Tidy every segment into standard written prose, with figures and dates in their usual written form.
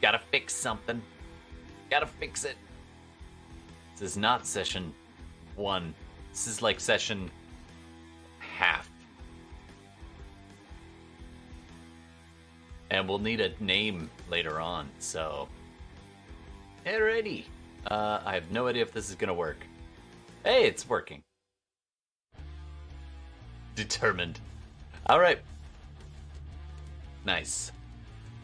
Gotta fix something. Gotta fix it. This is not session 1. This is like session half. And we'll need a name later on, so... Alrighty. I have no idea if this is gonna work. Hey, it's working. Determined. Alright. Nice.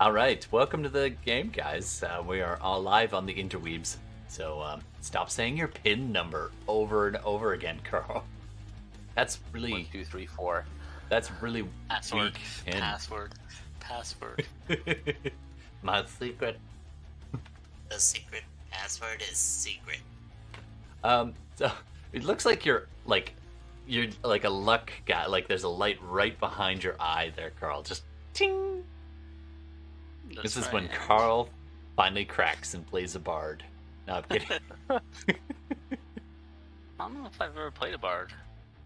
Alright, welcome to the game, guys. We are all live on the interweebs, so stop saying your PIN number over and over again, Carl. That's really... 1, 2, 3, 4. That's really Password. weak PIN. Password. My secret. The secret password is secret. So it looks like you're like a luck guy. Like there's a light right behind your eye there, Carl. Just ting. This is when Carl finally cracks and plays a bard. No, I'm kidding. I don't know if I've ever played a bard.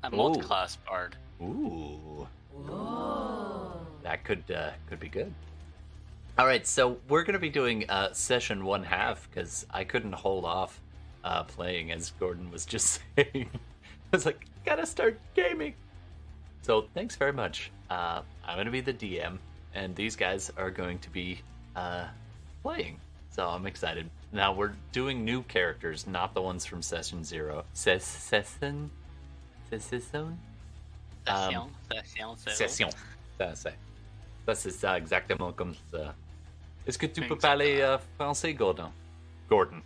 A multi-class bard. Ooh. That could be good. All right, so we're going to be doing session 1/2 because I couldn't hold off playing, as Gordon was just saying. I was like, gotta start gaming. So thanks very much. I'm going to be the DM, and these guys are going to be playing. So I'm excited. Now we're doing new characters, not the ones from session 0. Session. Session. Ça, c'est ça, exactement comme ça. Est-ce que tu peux parler français, Gordon? Gordon.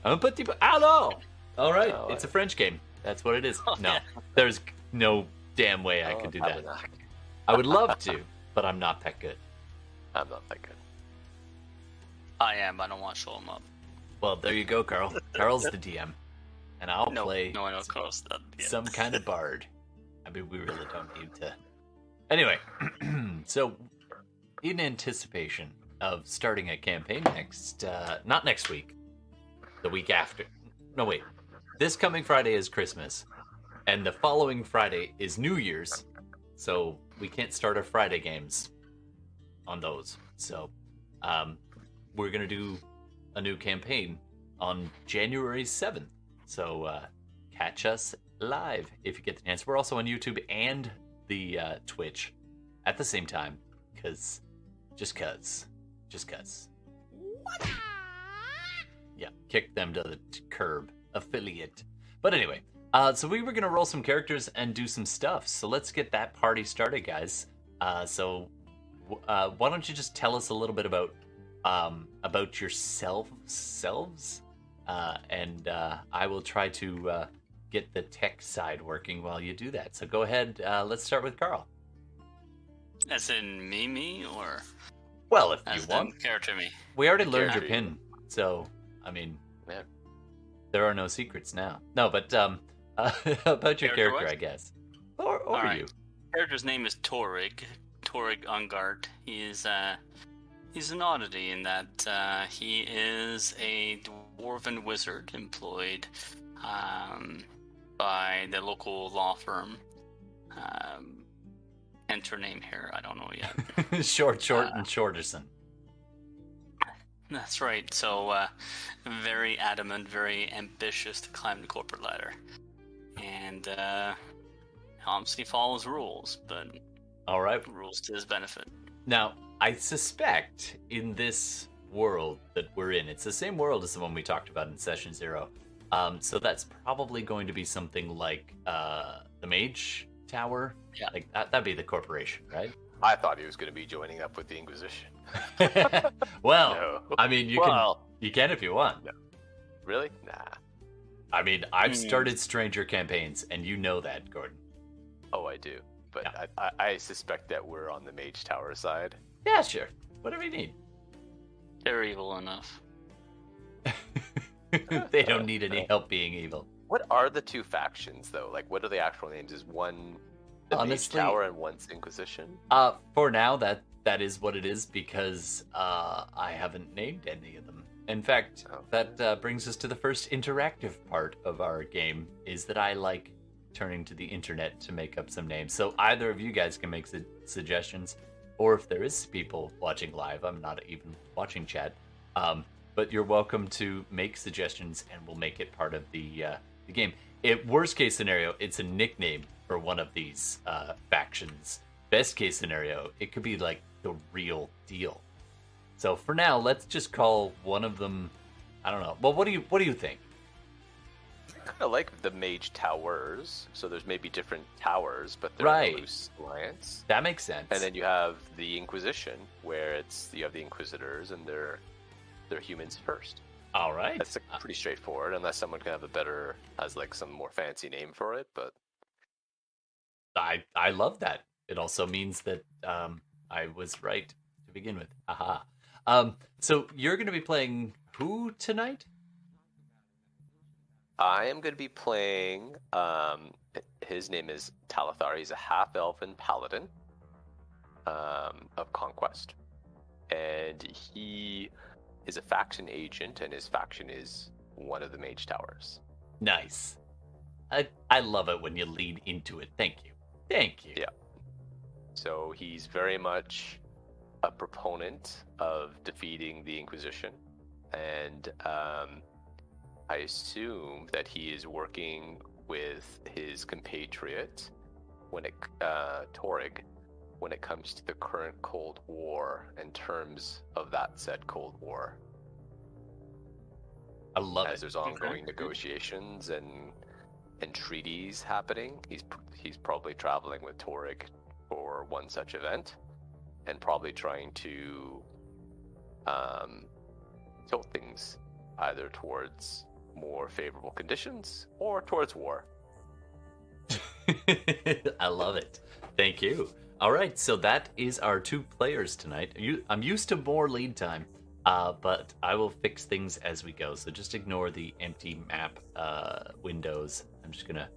Un petit peu. Alors! All right, it's a French game. That's what it is. No, there's no damn way I could do that. I would love to, but I'm not that good. I'm not that good. I am. I don't want to show him up. Well, there you go, Carl. Carl's the DM, and I'll play No, I know Carl's the DM. some kind of bard. I mean, we really don't need to. Anyway, so in anticipation of starting a campaign not next week, the week after. No, wait. This coming Friday is Christmas, and the following Friday is New Year's, so we can't start our Friday games on those. So, we're going to do a new campaign on January 7th. So, catch us live if you get the chance. We're also on YouTube and the Twitch at the same time, just cuz. Yeah, kick them to the curb. Affiliate. But anyway, so we were gonna roll some characters and do some stuff. So let's get that party started, guys. So why don't you just tell us a little bit about yourselves, and I will try to get the tech side working while you do that. So go ahead. Let's start with Carl. As in me, or Well, if as you want. in character me? We already learned your Character. pin, so I mean, Yeah. there are no secrets now. No, but about your character, Character-wise? I guess, or All right. you. Character's name is Torig Ungard. He's an oddity in that he is a dwarven wizard employed by the local law firm. Enter name here, I don't know yet. Short, and Shorterson. That's right. So, very adamant, very ambitious to climb the corporate ladder, and obviously follows rules, but All right. rules to his benefit. Now, I suspect in this world that we're in, it's the same world as the one we talked about in session 0. So that's probably going to be something like the Mage Tower. Yeah. Like that'd be the corporation, right? I thought he was going to be joining up with the Inquisition. Well, No. I mean, you can if you want. No. Really? Nah. I mean, I've started stranger campaigns, and you know that, Gordon. Oh, I do. But Yeah. I suspect that we're on the Mage Tower side. Yeah, sure. Whatever you need. They're evil enough. They don't need any help being evil. What are the two factions, though? Like, what are the actual names? Is one the Honestly- Mage Tower and one's Inquisition? For now, that is what it is because I haven't named any of them. In fact, that brings us to the first interactive part of our game, is that I like turning to the internet to make up some names. So either of you guys can make suggestions. or if there is people watching live, I'm not even watching chat. But you're welcome to make suggestions, and we'll make it part of the game. Worst case scenario, it's a nickname for one of these factions. Best case scenario, it could be like the real deal. So for now, let's just call one of them. I don't know. Well, what do you think? I kind of like the Mage Towers. So there's maybe different towers, but they're Right. in a loose alliance. That makes sense. And then you have the Inquisition, where you have the Inquisitors, and they're humans first. All right. That's pretty straightforward, unless someone can have has like some more fancy name for it. But I love that. It also means that I was right to begin with. Aha. So you're going to be playing who tonight? I am going to be playing. His name is Talithar. He's a half-elven paladin of Conquest, and he is a faction agent, and his faction is one of the Mage Towers. Nice. I love it when you lead into it. Thank you. Thank you. Yeah. So he's very much a proponent of defeating the Inquisition, and I assume that he is working with his compatriot Torig, when it comes to the current Cold War in terms of that said Cold War. I love As it. there's ongoing negotiations and treaties happening, he's probably traveling with Torig for one such event, and probably trying to tilt things either towards more favorable conditions or towards war. I love it. Thank you. All right, so that is our 2 players tonight. I'm used to more lead time, but I will fix things as we go. So just ignore the empty map windows. I'm just gonna.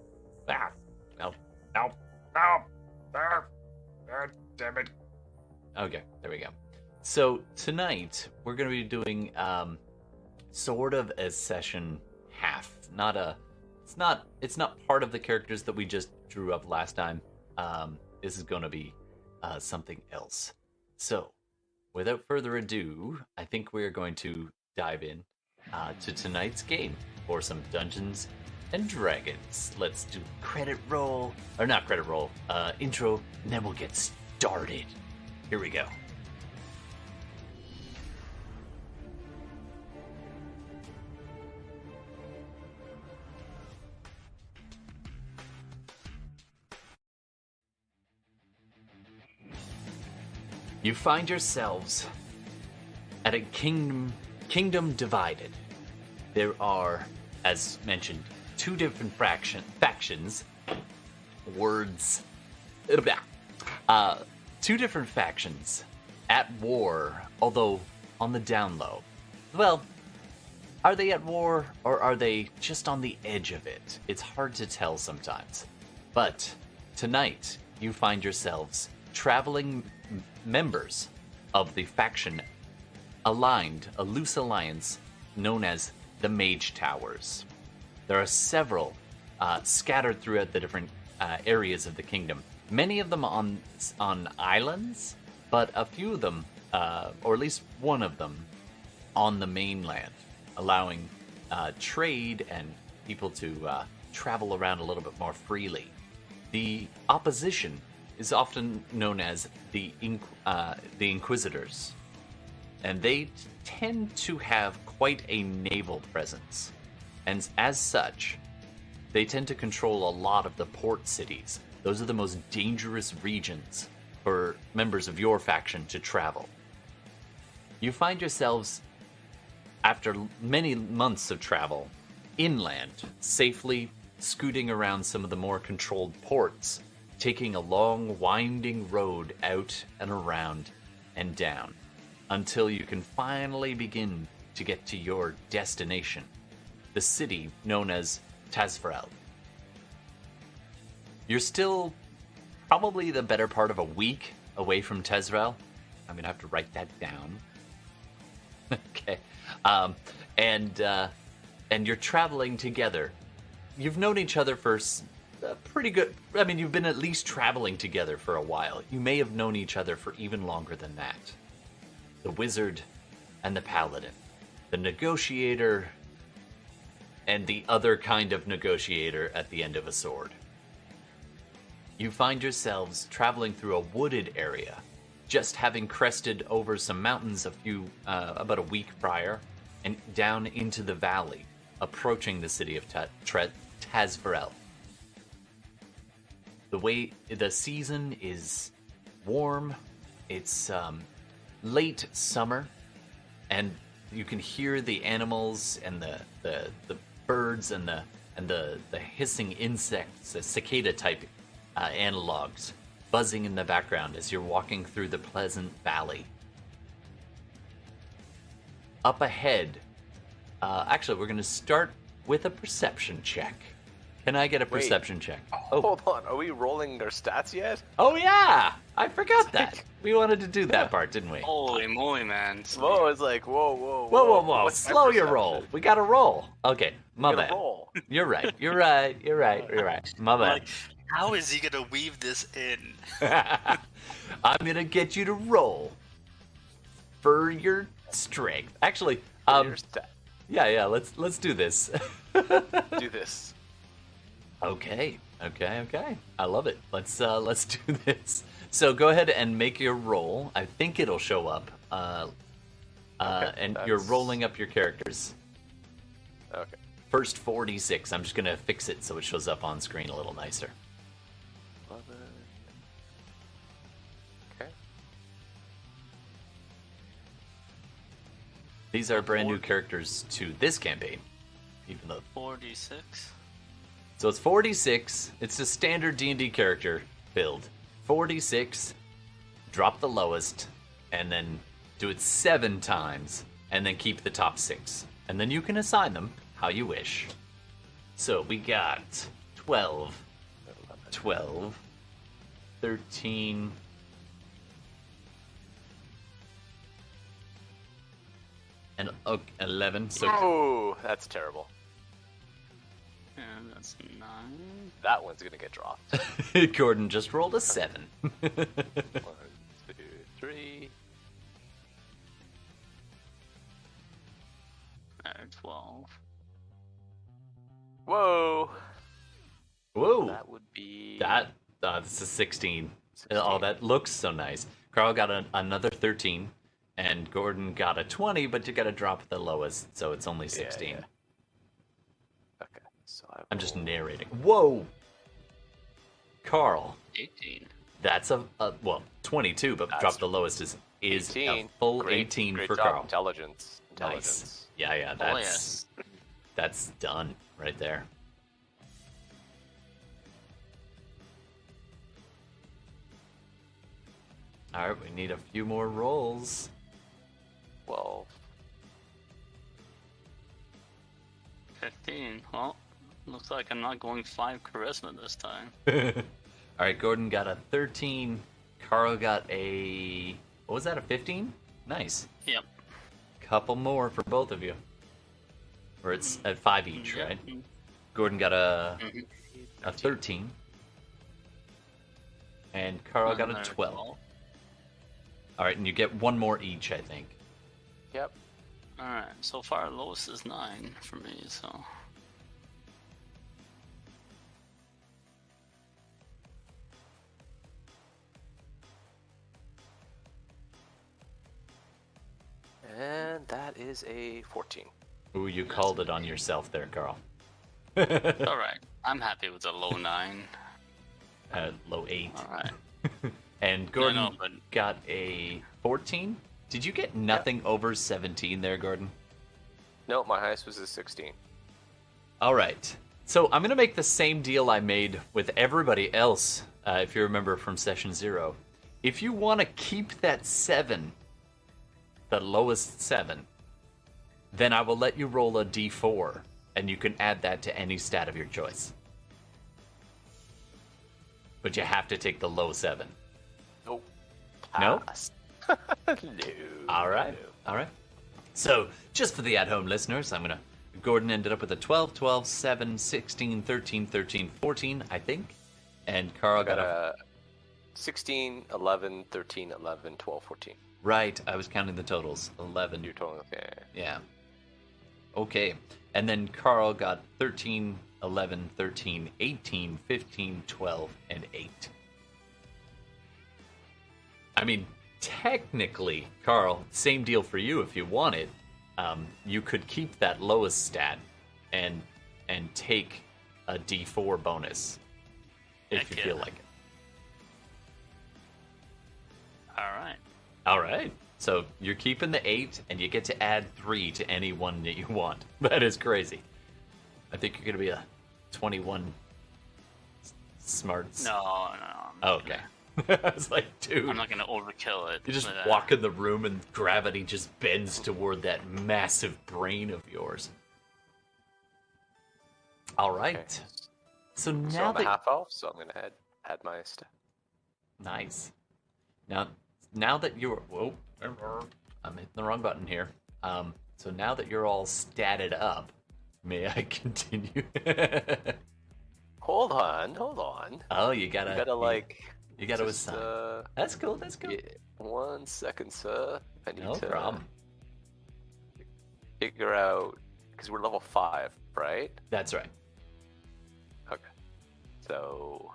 No. Damn it. Okay, there we go. So tonight we're gonna be doing sort of a session half. It's not part of the characters that we just drew up last time. This is going to be something else. So, without further ado, I think we're going to dive in to tonight's game for some Dungeons and Dragons. Let's do intro, and then we'll get started. Here we go. You find yourselves at a kingdom divided. There are, as mentioned, 2 different factions. 2 different factions at war, although on the down low. Well, are they at war or are they just on the edge of it? It's hard to tell sometimes. But tonight, you find yourselves traveling members of the faction aligned, a loose alliance known as the Mage Towers. There are several scattered throughout the different areas of the kingdom. Many of them on islands, but a few of them, or at least one of them, on the mainland, allowing trade and people to travel around a little bit more freely. The opposition is often known as the Inquisitors, and they tend to have quite a naval presence, and as such, they tend to control a lot of the port cities. Those are the most dangerous regions for members of your faction to travel. You find yourselves, after many months of travel, inland, safely scooting around some of the more controlled ports, taking a long, winding road out and around and down, until you can finally begin to get to your destination, the city known as Tazvrel. You're still probably the better part of a week away from Tazvrel. I'm going to have to write that down. Okay. And you're traveling together. You've known each other for pretty good. I mean, you've been at least traveling together for a while. You may have known each other for even longer than that. The wizard and the paladin. The negotiator and the other kind of negotiator at the end of a sword. You find yourselves traveling through a wooded area, just having crested over some mountains about a week prior, and down into the valley, approaching the city of Tazvarel. The season is warm. It's late summer, and you can hear the animals and the birds and the hissing insects, the cicada type analogs buzzing in the background as you're walking through the pleasant valley. Up ahead, actually, we're going to start with a perception check. Can I get a perception check? Oh, Hold on, are we rolling their stats yet? oh yeah, I forgot that. We wanted to do that part, didn't we? Holy moly, man. Whoa, it's like, whoa. Whoa! What's my Slow your perception? roll. We got to roll. Okay, my Gonna bad. roll. You're right. My bad. Like, how is he gonna weave this in? I'm gonna get you to roll for your strength. Actually, Your stat. yeah. Let's do this. Do this. Okay. I love it. Let's do this. So go ahead and make your roll. I think it'll show up. And you're that's- rolling up your characters. Okay. First 46. I'm just gonna fix it so it shows up on screen a little nicer. 11. Okay. These are brand new characters to this campaign, even though 46. so it's 46. It's a standard D&D character build. 46. Drop the lowest, and then do it 7 times, and then keep the top 6, and then you can assign them how you wish. So we got 12, 13. And 11. So Oh, that's terrible. And that's 9. That one's gonna get dropped. Gordon just rolled a 7. 1, 2, 3. 12. Whoa. Whoa. That would be. That's a 16. Oh, that looks so nice. Carl got another 13, and Gordon got a 20, but you got to drop the lowest, so it's only 16. Yeah. Okay, so I'm just narrating. Whoa! Carl, 18. that's a 22, but That's drop the lowest is 18. a full Great, 18 great for job. Carl. Intelligence. Nice. Yeah, Oh, yes. that's done right there. All right, we need a few more rolls. 12. 15. Well, looks like I'm not going 5 charisma this time. All right, Gordon got a 13. Carl got a... What was that, a 15? Nice. Yep. Couple more for both of you. Or it's at 5 each, Yep. right? Gordon got a Mhm. 13. And Carl got a Another 12. All right, and you get one more each, I think. Yep. Alright, so far lowest is 9 for me, so. And that is a 14. Ooh, you called it on yourself there, Carl. Alright, I'm happy with a low 9. Low 8. Alright. And Gordon No, but- got a 14? Did you get nothing over 17 there, Gordon? No, my highest was a 16. All right. So I'm going to make the same deal I made with everybody else, if you remember from session 0. If you want to keep that 7, the lowest 7, then I will let you roll a d4, and you can add that to any stat of your choice. But you have to take the low 7. Nope. No? Pass. No. All right. No. All right. So, just for the at-home listeners, I'm going to Gordon ended up with a 12, 12, 7, 16, 13, 13, 14, I think. And Carl got a... 16, 11, 13, 11, 12, 14. Right, I was counting the totals. 11. You're totally okay. Yeah. Okay. And then Carl got 13, 11, 13, 18, 15, 12, and 8. I mean, technically, Carl, same deal for you if you wanted. You could keep that lowest stat and take a D4 bonus if you feel like it. All right. So you're keeping the 8, and you get to add 3 to any one that you want. That is crazy. I think you're going to be a 21 smarts. No. Oh, okay. I was like, dude. I'm not going to overkill it. You just walk in the room and gravity just bends toward that massive brain of yours. All right. Okay. So now so I'm that... a half elf, so I'm going to add my stat. Nice. Now that you're... Whoa. I'm hitting the wrong button here. So now that you're all statted up, may I continue? Hold on. Oh, you gotta You gotta just, assign. That's cool. Yeah, 1 second, sir. I need No to problem. figure out, because we're level 5, right? That's right. Okay. So,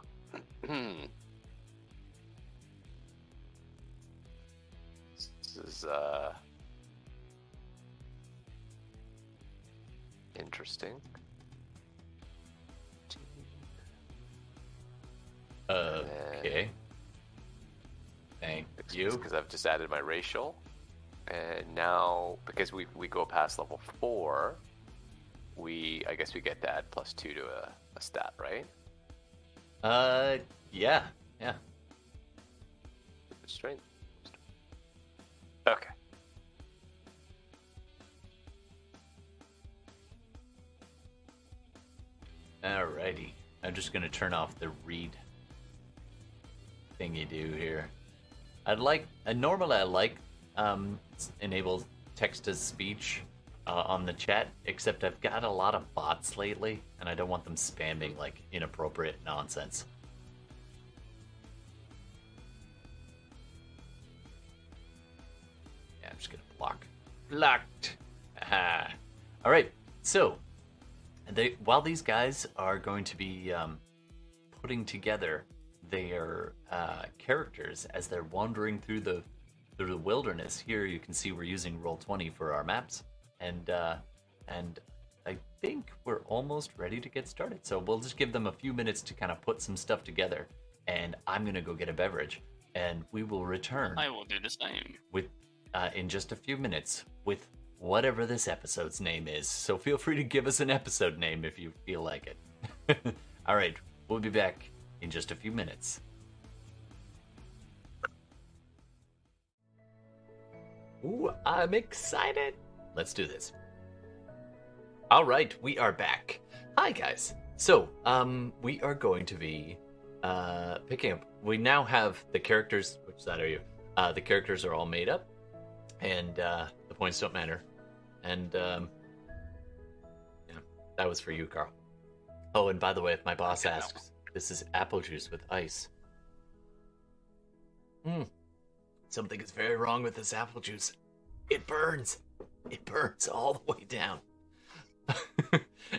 this is interesting. Okay. Thank you. Because I've just added my racial, and now because we go past level 4, I guess we get to add +2 to a stat, right? Yeah. Strength. Okay. Alrighty. I'm just gonna turn off the read thing you do here. Normally I like enable text to speech on the chat, except I've got a lot of bots lately, and I don't want them spamming like inappropriate nonsense. Yeah, I'm just gonna block. Blocked. Aha. All right. So, while these guys are going to be putting together their characters as they're wandering through the wilderness, here you can see we're using Roll20 for our maps, and I think we're almost ready to get started. So we'll just give them a few minutes to kind of put some stuff together, and I'm gonna go get a beverage, and we will return. I will do the same. With in just a few minutes with whatever this episode's name is. So feel free to give us an episode name if you feel like it. All right, we'll be back in just a few minutes. Ooh, I'm excited. Let's do this. All right, we are back. Hi, guys. So, we are going to be picking up. We now have the characters. Which side are you? The characters are all made up, and the points don't matter. And yeah, that was for you, Carl. Oh, and by the way, if my boss asks, this is apple juice with ice. Something is very wrong with this apple juice. It burns. It burns all the way down.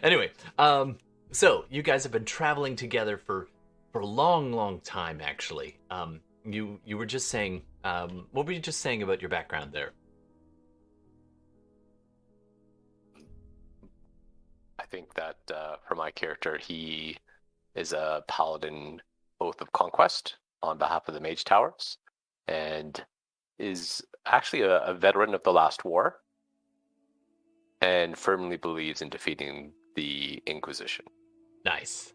Anyway, so you guys have been traveling together for a long time, actually. You were just saying, what were you just saying about your background there? I think that for my character, he is a paladin oath of conquest on behalf of the Mage Towers, and is actually a veteran of the last war, and firmly believes in defeating the Inquisition. Nice.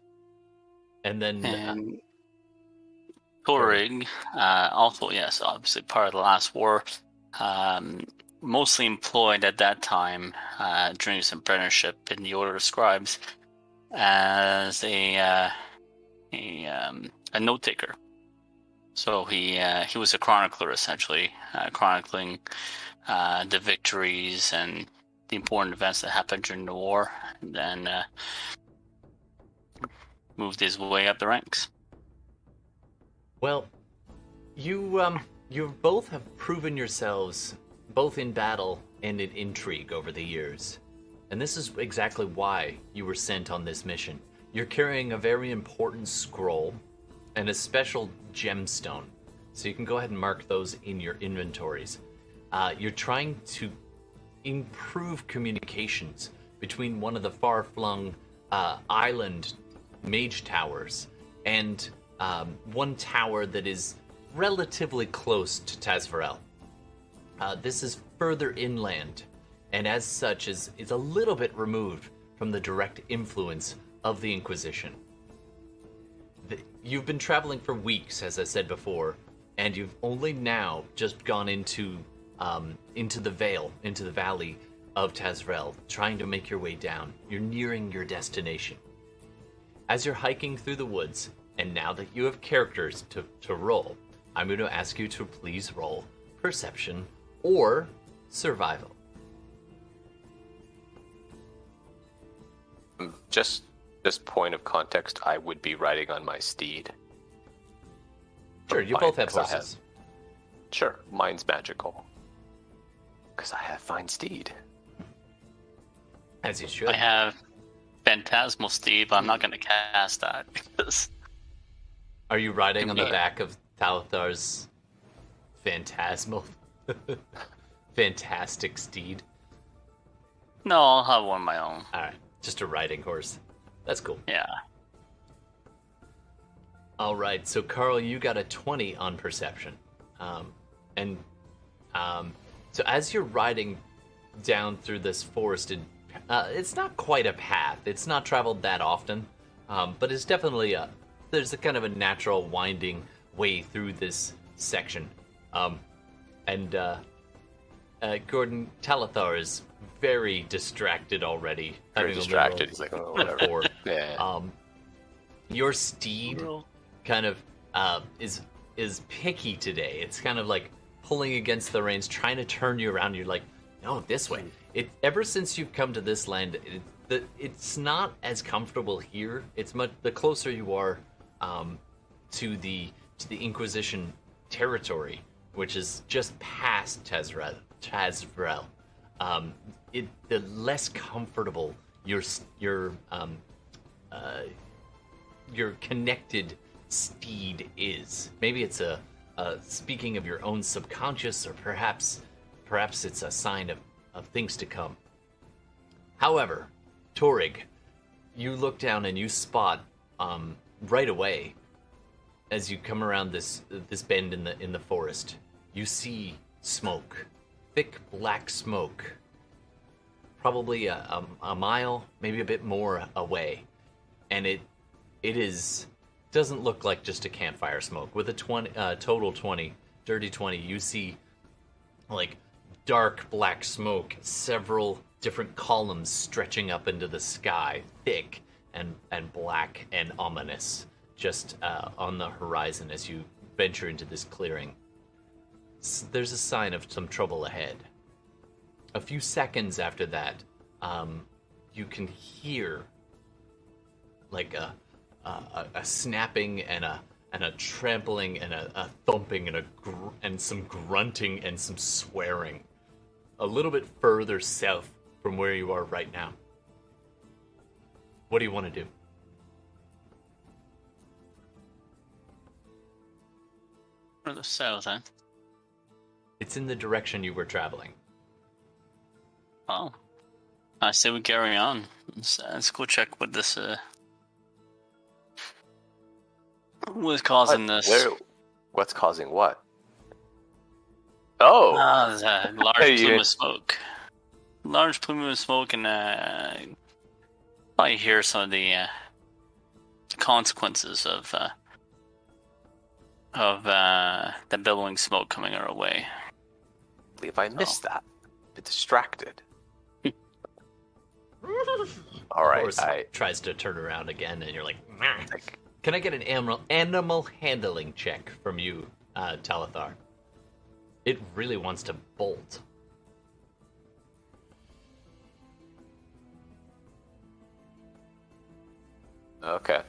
And then And Torig, also, yes, obviously part of the last war, mostly employed at that time during his apprenticeship in the Order of Scribes as a note taker. So he was a chronicler, essentially, chronicling the victories and the important events that happened during the war, and then moved his way up the ranks. Well, you both have proven yourselves both in battle and in intrigue over the years. And this is exactly why you were sent on this mission. You're carrying a very important scroll and a special gemstone. So you can go ahead and mark those in your inventories. You're trying to improve communications between one of the far-flung island mage towers and one tower that is relatively close to Tazvarel. This is further inland, and as such is a little bit removed from the direct influence of the Inquisition. You've been traveling for weeks, as I said before, and you've only now just gone into the valley of Tazvarel, trying to make your way down. You're nearing your destination. As you're hiking through the woods, and now that you have characters to roll, I'm going to ask you to please roll Perception or Survival. Just point of context, I would be riding on my steed. Sure, you both have horses. Sure, mine's magical. Because I have fine steed. As you should. I have Phantasmal Steed, but I'm not going to cast that because... Are you riding on the back of Talathar's fantastic steed? No, I'll have one of my own. Alright, just a riding horse. That's cool. Yeah. Alright, so Carl, you got a 20 on Perception. So as you're riding down through this forested, it's not quite a path. It's not traveled that often, but it's definitely there's a kind of a natural winding way through this section. Gordon, Talathar is very distracted already. Very distracted. He's like, oh, whatever. Yeah. Your steed kind of is picky today. It's kind of like pulling against the reins, trying to turn you around. You're like, no, this way. Ever since you've come to this land, it's not as comfortable here. It's much the closer you are to the Inquisition territory, which is just past Tazvarel. The less comfortable your connected steed is. Maybe it's a speaking of your own subconscious, or perhaps it's a sign of things to come. However, Torig, you look down and you spot right away as you come around this bend in the forest. You see smoke, thick black smoke, probably a mile, maybe a bit more away, and it doesn't look like just a campfire smoke. With a total 20, dirty 20, you see like dark black smoke, several different columns stretching up into the sky, thick and black and ominous, just on the horizon as you venture into this clearing. There's a sign of some trouble ahead. A few seconds after that, you can hear like a snapping and a trampling and a thumping and some grunting and some swearing, a little bit further south from where you are right now. What do you want to do? Further south, huh? It's in the direction you were traveling. Oh. I say we carry on. Let's go check what this, what's causing this. What's causing what? Oh! There's a large plume of smoke. Large plume of smoke, and probably hear some of the consequences of the billowing smoke coming our way. I believe I missed that. A bit distracted. All right. Tries to turn around again, and you're like, can I get an animal handling check from you, Talathar? It really wants to bolt. Okay.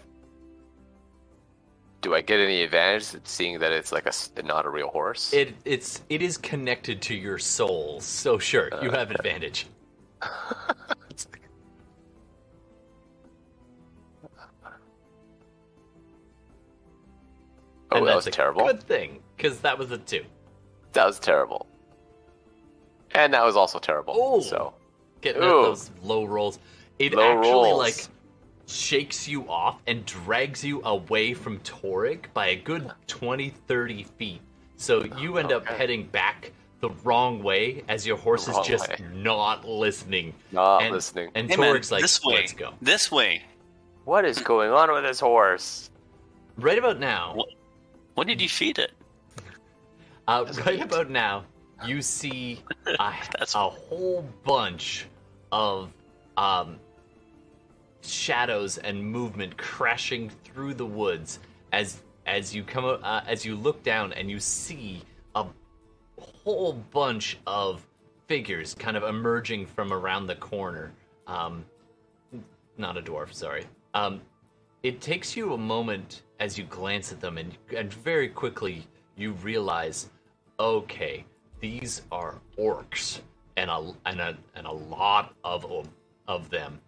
Do I get any advantage seeing that it's like not a real horse? It is connected to your soul, so sure, you have advantage. Oh, And that that's was a terrible. good thing, because that was a 2. That was terrible. And that was also terrible. Oh. So Getting Ooh. those low rolls. It Low actually rolls. like shakes you off and drags you away from Torig by a good 20-30 feet. So you end up Okay. heading back the wrong way as your horse is Wrong just way. not listening. not and, listening. And Hey, man, Torig's like, this way. let's go. This way. What is going on with this horse? Right about now, What did you feed it? right about now, you see That's- a whole bunch of shadows and movement crashing through the woods as you come as you look down and you see a whole bunch of figures kind of emerging from around the corner. Not a dwarf, sorry. It takes you a moment as you glance at them, and very quickly you realize, okay, these are orcs, and a lot of them.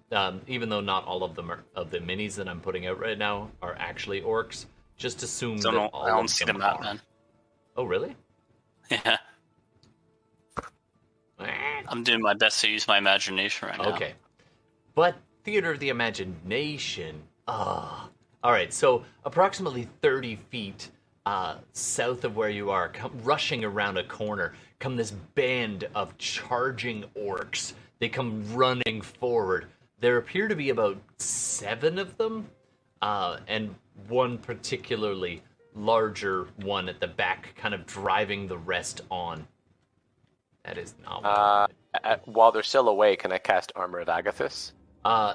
Even though not all of them are of the minis that I'm putting out right now are actually orcs, just assume that all I don't of see them them that, are. man. Oh, really? Yeah. I'm doing my best to use my imagination right now. Okay. But Theater of the Imagination. All right, so approximately 30 feet south of where you are, rushing around a corner, come this band of charging orcs. They come running forward. There appear to be about 7 of them, and one particularly larger one at the back, kind of driving the rest on. That is not what I wanted. While they're still away, can I cast Armor of Agathis?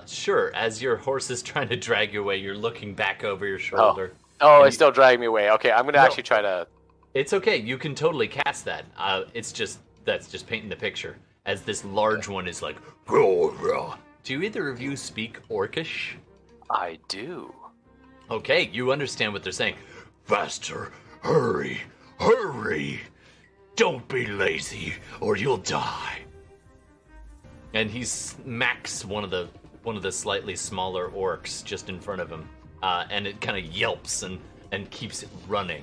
Sure. As your horse is trying to drag you away, you're looking back over your shoulder. Oh, And it's still dragging me away. Okay, I'm gonna No. actually try to. It's okay. You can totally cast that. That's just painting the picture. As this large one is like, "Roar, roar." Do either of you speak Orcish? I do. Okay, you understand what they're saying. Faster, hurry, hurry! Don't be lazy, or you'll die. And he smacks one of the slightly smaller orcs just in front of him, and it kind of yelps and keeps running.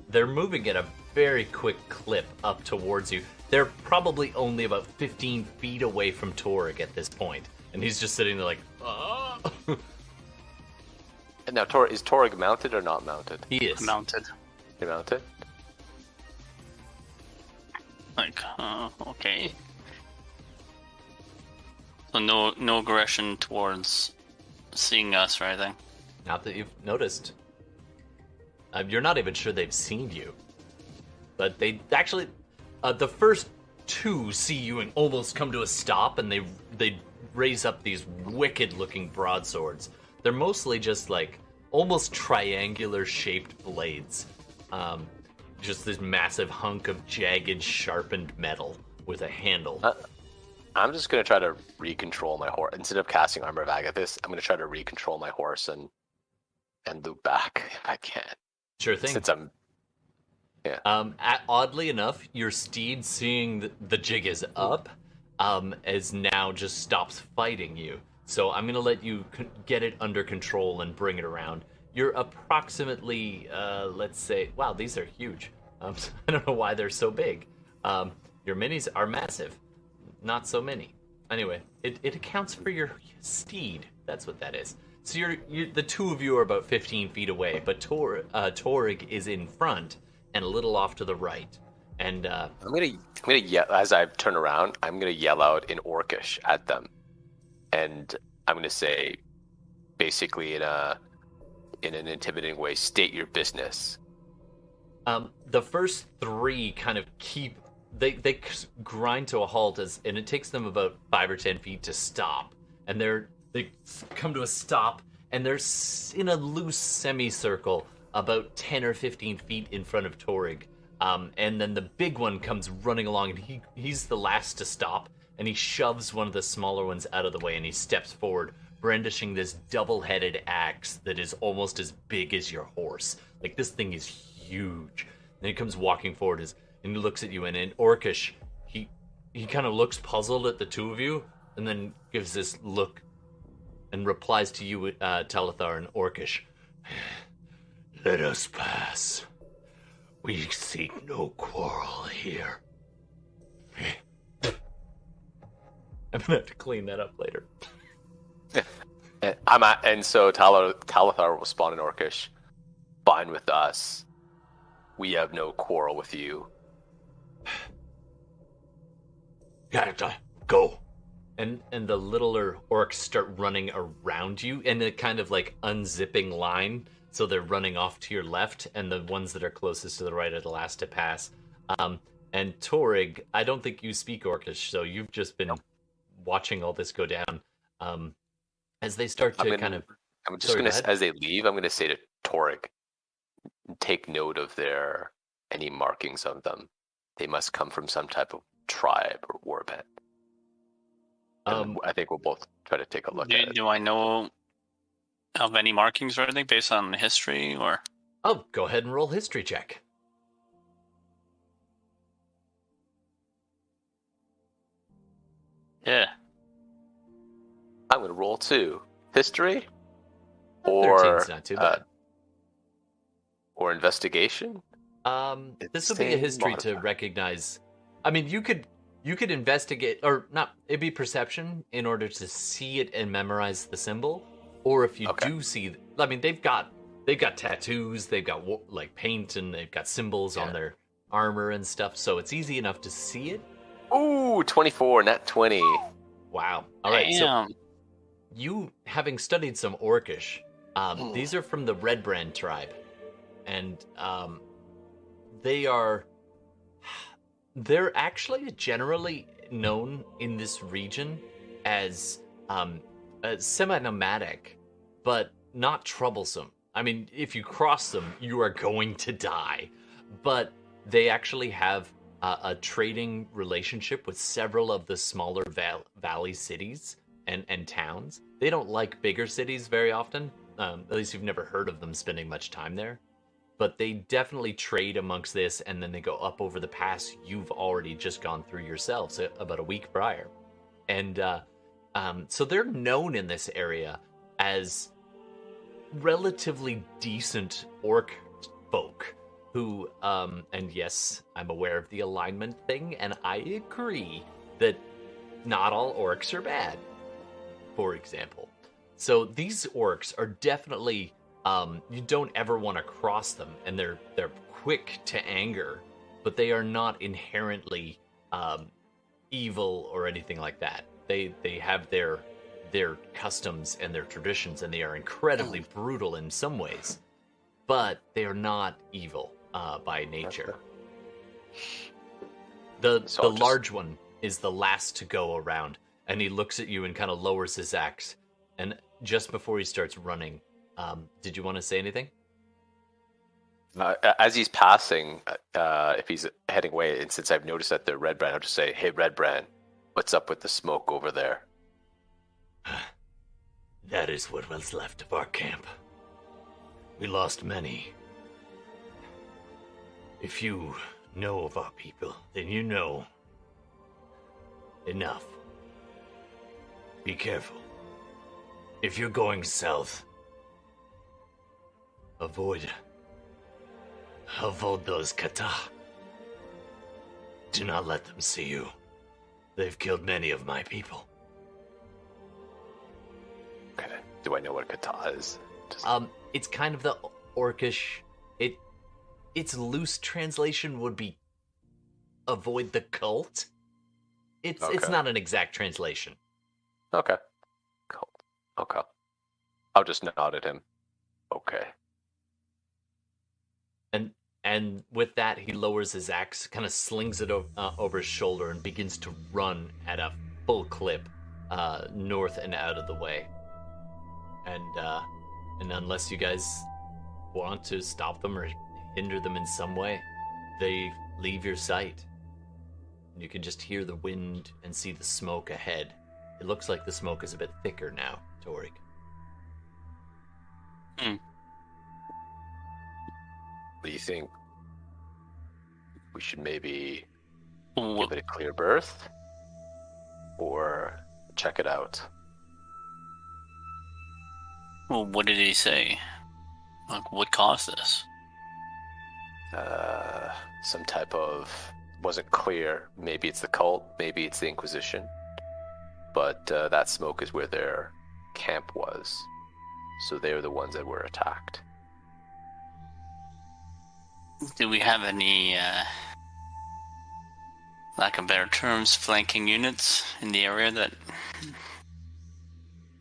They're moving at a very quick clip up towards you. They're probably only about 15 feet away from Torig at this point, and he's just sitting there like, ah. Now, is Torig mounted or not mounted? He is. Mounted. He mounted. Like, okay. So no aggression towards seeing us or anything. Not that you've noticed. You're not even sure they've seen you. But they actually, the first 2 see you and almost come to a stop, and they raise up these wicked-looking broadswords. They're mostly just like almost triangular-shaped blades. Just this massive hunk of jagged, sharpened metal with a handle. I'm just gonna try to recontrol my horse instead of casting Armor of Agathis. I'm gonna try to recontrol my horse and loop back if I can. Sure thing. Since I'm. Oddly enough, your steed, seeing the jig is up, is now just stops fighting you. So I'm gonna let you get it under control and bring it around. You're approximately, let's say, wow, these are huge. I don't know why they're so big. Your minis are massive, not so many. Anyway, it accounts for your steed. That's what that is. So you're the 2 of you are about 15 feet away, but Torig is in front and a little off to the right. And I'm gonna yell as I turn around. I'm gonna yell out in Orcish at them, and I'm gonna say, basically in an intimidating way, state your business. the first 3 kind of keep they grind to a halt and it takes them about 5 or 10 feet to stop, and they come to a stop, and they're in a loose semicircle about 10 or 15 feet in front of Torig. And then the big one comes running along, and he's the last to stop, and he shoves one of the smaller ones out of the way, and he steps forward, brandishing this double-headed axe that is almost as big as your horse. Like, this thing is huge. And he comes walking forward and he looks at you, and in Orcish, he kind of looks puzzled at the two of you, and then gives this look and replies to you, Talithar, in Orcish. Let us pass. We seek no quarrel here. I'm gonna have to clean that up later. And so Talithar will respond in Orcish. Fine with us. We have no quarrel with you. Go. And the littler orcs start running around you in a kind of like unzipping line. So they're running off to your left, and the ones that are closest to the right are the last to pass. And Torig, I don't think you speak Orcish, so you've just been watching all this go down. As they start to as they leave, I'm going to say to Torig, take note of any markings of them. They must come from some type of tribe or warband. I think we'll both try to take a look at it. Do I know of any markings or anything based on history, or? Oh, go ahead and roll history check. Yeah. I'm going to roll 2. History? Or 13's not too bad. Or investigation? This will be a history to recognize. I mean, you could investigate, or not, it'd be perception in order to see it and memorize the symbol. Or if you do see, I mean, they've got tattoos, they've got like paint, and they've got symbols on their armor and stuff, so it's easy enough to see it. Ooh, 24, not 20. Wow. All right, Damn. so you, having studied some Orcish, these are from the Red Brand tribe, and they're actually generally known in this region as semi-nomadic, but not troublesome. I mean, if you cross them, you are going to die. But they actually have a trading relationship with several of the smaller valley cities and towns. They don't like bigger cities very often. At least you've never heard of them spending much time there. But they definitely trade amongst this, and then they go up over the pass you've already just gone through yourselves about a week prior. And so they're known in this area as relatively decent orc folk who, and yes, I'm aware of the alignment thing, and I agree that not all orcs are bad, for example. So these orcs are definitely, you don't ever want to cross them, and they're quick to anger, but they are not inherently evil or anything like that. They have their customs and their traditions, and they are incredibly brutal in some ways, but they are not evil by nature. The large one is the last to go around, and he looks at you and kind of lowers his axe. And just before he starts running, did you want to say anything? As he's passing, if he's heading away, and since I've noticed that they're Red Brand, I'll just say, "Hey, Red Brand, what's up with the smoke over there?" That is what was left of our camp. We lost many. If you know of our people, then you know enough. Be careful. If you're going south, avoid those kata. Do not let them see you. They've killed many of my people. Okay. Do I know what kata is? It's kind of the Orcish. Its loose translation would be avoid the cult. It's not an exact translation. Okay. Cool. Okay. I'll just nod at him. Okay. And with that, he lowers his axe, kind of slings it over his shoulder, and begins to run at a full clip north and out of the way. And unless you guys want to stop them or hinder them in some way, they leave your sight. You can just hear the wind and see the smoke ahead it looks like the smoke is a bit thicker now, Torik. Do you think we should maybe Well, give it a clear berth? Or check it out? what did he say? Like, what caused this? Some type of... wasn't clear. Maybe it's the cult, maybe it's the Inquisition. But that smoke is where their camp was. So they were the ones that were attacked. Do we have any, lack of better terms, flanking units in the area that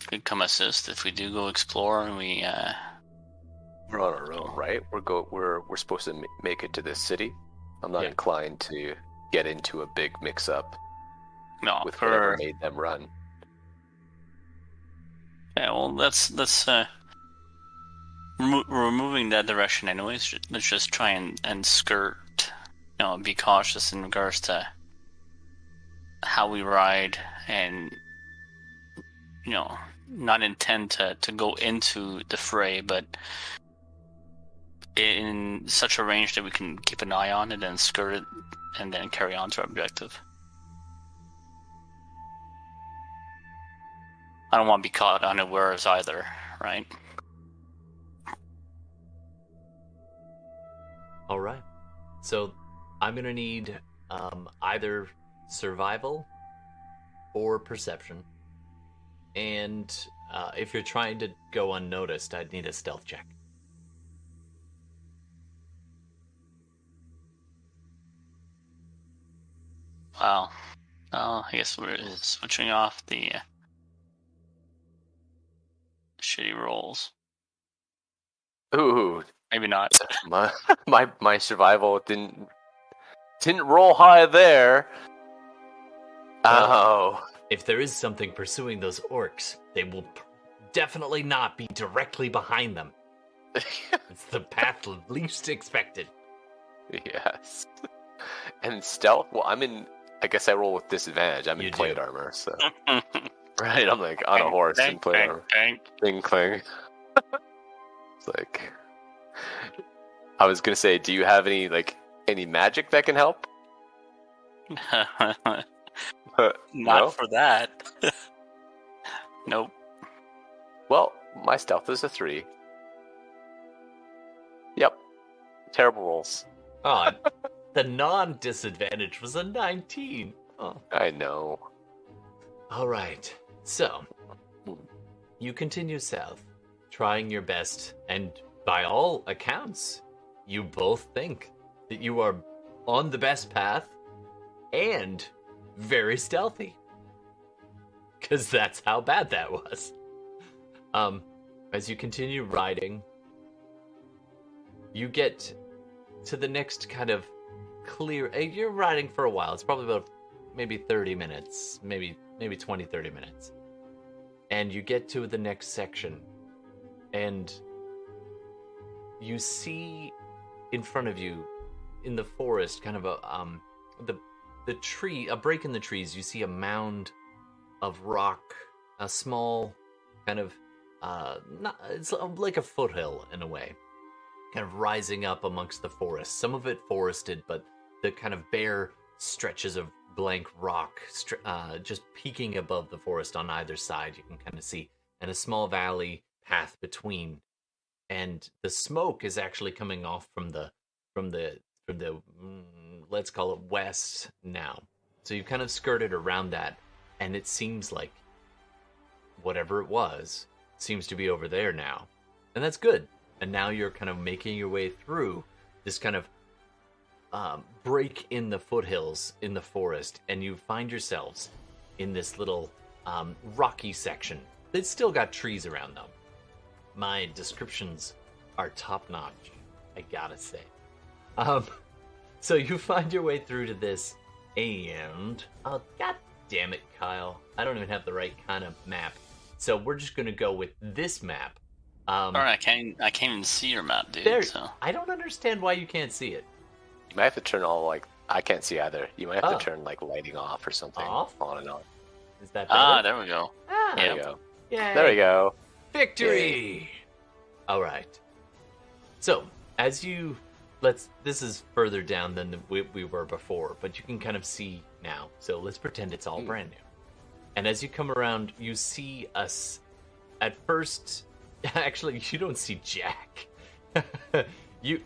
could come assist if we do go explore and we, We're on our own, right? We're supposed to make it to this city. I'm not inclined to get into a big mix-up with whatever made them run. Yeah, well, let's we're moving that direction anyways. Let's just try and skirt, be cautious in regards to how we ride, and not intend to go into the fray, but in such a range that we can keep an eye on it and skirt it and then carry on to our objective. I don't want to be caught unawares either, right? All right. So I'm going to need either survival or perception. And if you're trying to go unnoticed, I'd need a stealth check. Wow. I guess we're switching off the shitty rolls. Ooh, Maybe not. my survival didn't roll high there. Well, if there is something pursuing those orcs, they will definitely not be directly behind them. It's the path least expected. Yes. And stealth? Well, I guess I roll with disadvantage. I'm in You plate do. armor, so... Right, I'm like on a horse in plate armor. Ding cling. It's like... I was gonna say, do you have any magic that can help? Not No? for that. Nope. Well, my stealth is a 3. Yep. Terrible rolls. Oh, the non-disadvantage was a 19. Oh. I know. All right. So, you continue south, trying your best, and by all accounts, you both think that you are on the best path and very stealthy. Because that's how bad that was. As you continue riding, you get to the next kind of clear... You're riding for a while. It's probably about maybe 30 minutes, maybe 20, 30 minutes. And you get to the next section, and you see in front of you, in the forest, kind of the tree, a break in the trees. You see a mound of rock, a small kind of it's like a foothill in a way, kind of rising up amongst the forest. Some of it forested, but the kind of bare stretches of blank rock just peeking above the forest on either side, you can kind of see, and a small valley path between. And the smoke is actually coming off from the let's call it west now. So you've kind of skirted around that, and it seems like whatever it was seems to be over there now, and that's good. And now you're kind of making your way through this kind of break in the foothills in the forest, and you find yourselves in this little rocky section. It's still got trees around them. My descriptions are top-notch, I gotta say. So you find your way through to this, and... Oh, god damn it, Kyle. I don't even have the right kind of map. So we're just gonna go with this map. Alright, I can't even see your map, dude. There, So I don't understand why you can't see it. You might have to turn all, I can't see either. You might have Oh. to turn, lighting off or something. Off? On and on. Is that better? Ah, there we go. Ah, There Yeah. you go. yay. There we go. Victory! All right. So, as you this is further down than we were before, but you can kind of see now. So let's pretend it's all brand new. And as you come around, you see us. At first, actually, you don't see Jack. you,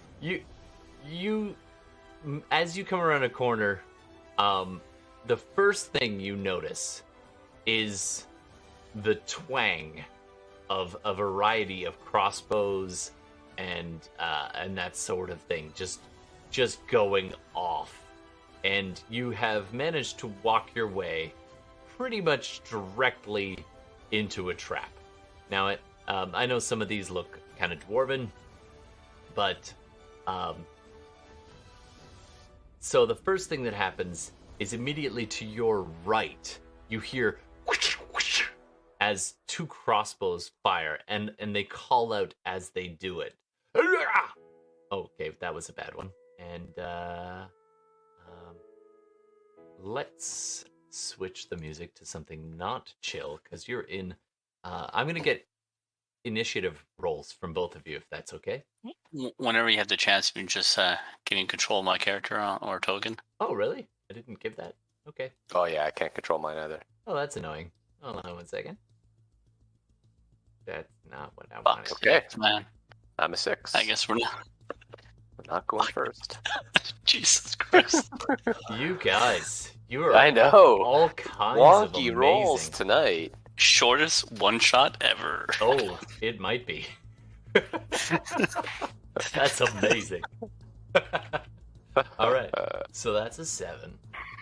as you come around a corner, the first thing you notice is the twang of a variety of crossbows and that sort of thing, just going off, and you have managed to walk your way pretty much directly into a trap. Now, I know some of these look kind of dwarven, but so the first thing that happens is immediately to your right, you hear as two crossbows fire, and they call out as they do it. Okay, that was a bad one. And let's switch the music to something not chill, because you're in. I'm gonna get initiative rolls from both of you, if that's okay. Whenever you have the chance, you can just give me control of my character or token. Oh, really? I didn't give that. Okay. Oh yeah, I can't control mine either. Oh, that's annoying. Hold on 1 second. That's not what I Fuck. wanted. Okay. Man, I'm a 6. I guess we're not. We're not going first. Jesus Christ. You guys, you are I know. all kinds of Wonky amazing. rolls tonight. Shortest one shot ever. Oh, it might be. That's amazing. All right, so that's a 7,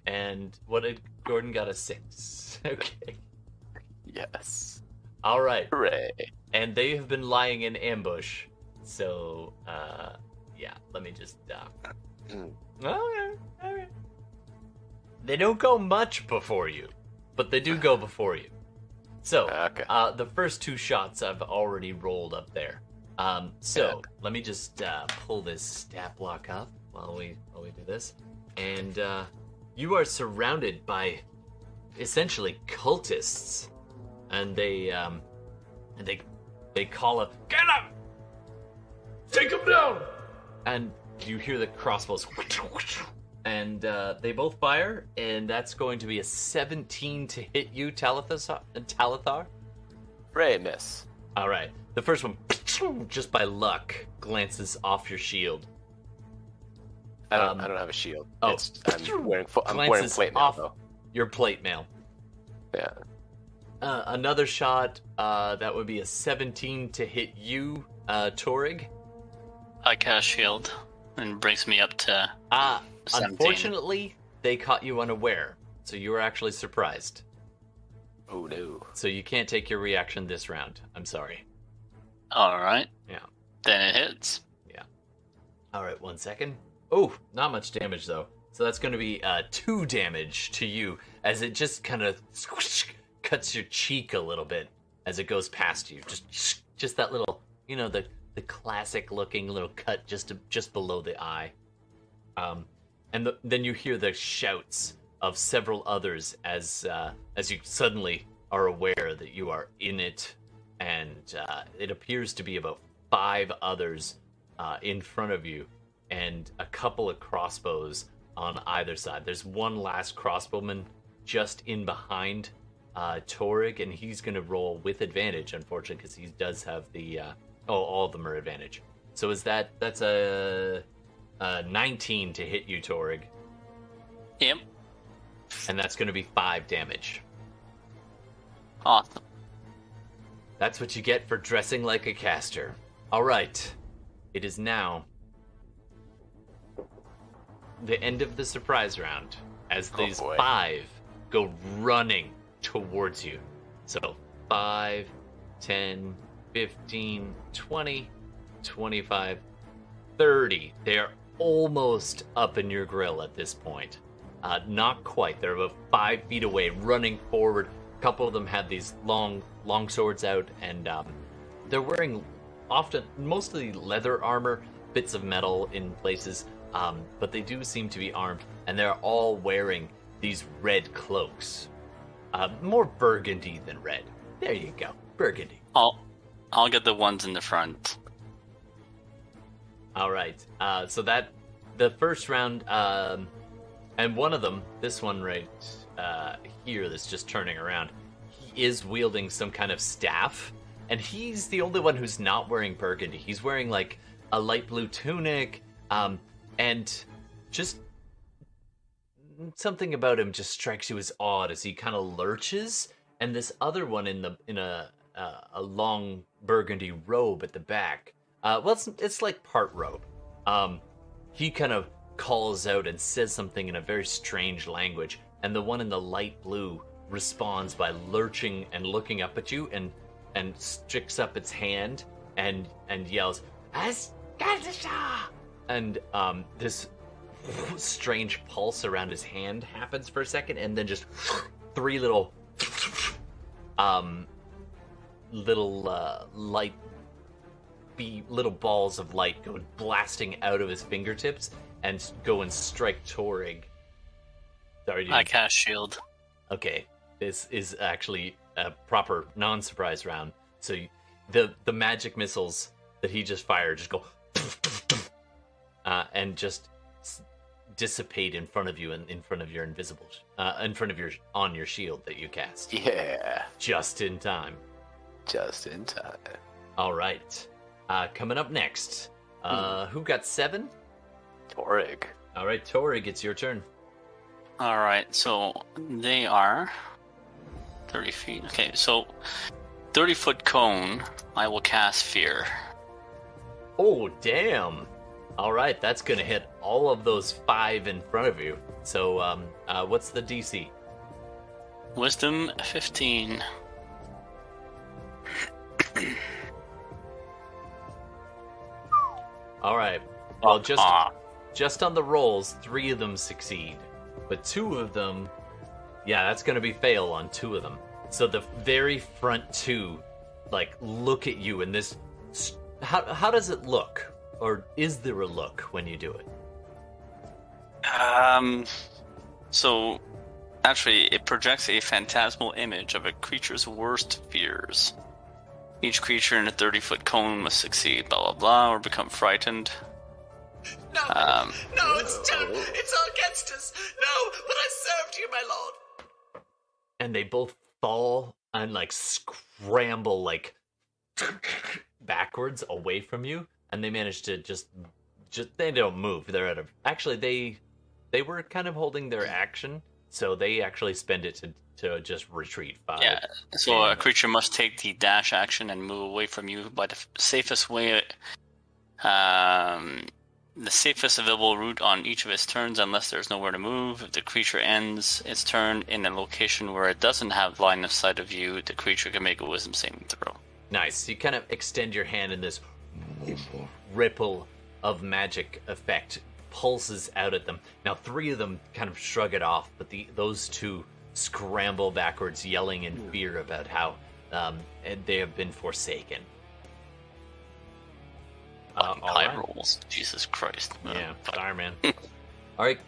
and what did Gordon got? A 6. Okay. Yes. All right, Hooray. and they have been lying in ambush. So, yeah. Let me just. Okay. They don't go much before you, but they do go before you. So, Okay. the first 2 shots I've already rolled up there. So let me just pull this stat block up while we do this, and you are surrounded by essentially cultists, and they call a get him, take him down, and you hear the crossbows, and they both fire, and that's going to be a 17 to hit you, Talithar. Hooray, miss. All right. The first one, just by luck, glances off your shield. I don't have a shield. oh. I'm wearing Glances plate mail off though. your plate mail. Yeah. Another shot, that would be a 17 to hit you, Torig. I cast shield and brings me up to 17. Unfortunately, they caught you unaware, so you were actually surprised. Oh no. So you can't take your reaction this round. I'm sorry. All right. Yeah. Then it hits. All right, 1 second. Oh, not much damage though. So that's going to be 2 damage to you as it just kind of cuts your cheek a little bit as it goes past you. Just that little, the classic looking little cut just below the eye. And then you hear the shouts of several others as you suddenly are aware that you are in it, and it appears to be about 5 others in front of you, and a couple of crossbows on either side. There's one last crossbowman just in behind Torig, and he's going to roll with advantage, unfortunately, because he does have the all of them are advantage. So that's a 19 to hit you, Torig, Yep. and that's going to be 5 damage. Awesome. That's what you get for dressing like a caster. All right, it is now the end of the surprise round as these boy. 5 go running towards you. So 5, 10, 15, 20, 25, 30. They are almost up in your grill at this point. Not quite. They're about 5 feet away, running forward. A couple of them have these long swords out, and they're wearing mostly leather armor, bits of metal in places, but they do seem to be armed, and they're all wearing these red cloaks. more burgundy than red. There you go, burgundy. I'll get the ones in the front. All right. So that the first round, and one of them, this one right here, that's just turning around. He is wielding some kind of staff, and he's the only one who's not wearing burgundy. He's wearing like a light blue tunic, and just something about him just strikes you as odd as he kind of lurches. And this other one in a long burgundy robe at the back. Well, it's like part robe. He kind of calls out and says something in a very strange language, and the one in the light blue responds by lurching and looking up at you, and sticks up its hand and yells, "Asgadasha!" And this strange pulse around his hand happens for a second, and then just three little light little balls of light go blasting out of his fingertips and go and strike Torig. Sorry, I cast shield. Okay, this is actually a proper non-surprise round. So the magic missiles that he just fired just go and just dissipate in front of you and in front of your invisible, in front of on your shield that you cast. Yeah. Just in time. Just in time. All right. Coming up next, who got 7? Torig. All right, Torig, it's your turn. All right, so they are 30 feet. Okay, so 30-foot cone. I will cast Fear. Oh, damn. All right, that's going to hit all of those 5 in front of you. So, what's the DC? Wisdom 15. All right. Well, just on the rolls, 3 of them succeed, but 2 of them, yeah, that's going to be fail on 2 of them. So the very front 2, like, look at you, and this. How does it look, or is there a look when you do it? So actually, it projects a phantasmal image of a creature's worst fears. Each creature in a 30-foot cone must succeed, blah, blah, blah, or become frightened. No, no, it's all against us. No, but I served you, my lord. And they both fall and, like, scramble, like, backwards away from you, and they manage to just they don't move. They're out of... Actually, they were kind of holding their action, so they actually spend it to just retreat 5. Yeah, so a creature must take the dash action and move away from you by the safest way, the safest available route on each of its turns, unless there's nowhere to move. If the creature ends its turn in a location where it doesn't have line of sight of you, the creature can make a wisdom saving throw. Nice. You kind of extend your hand, and this ripple of magic effect pulses out at them. Now, 3 of them kind of shrug it off, but those 2 scramble backwards, yelling in fear about how they have been forsaken. High rolls. Jesus Christ. Yeah, sorry, man. All right,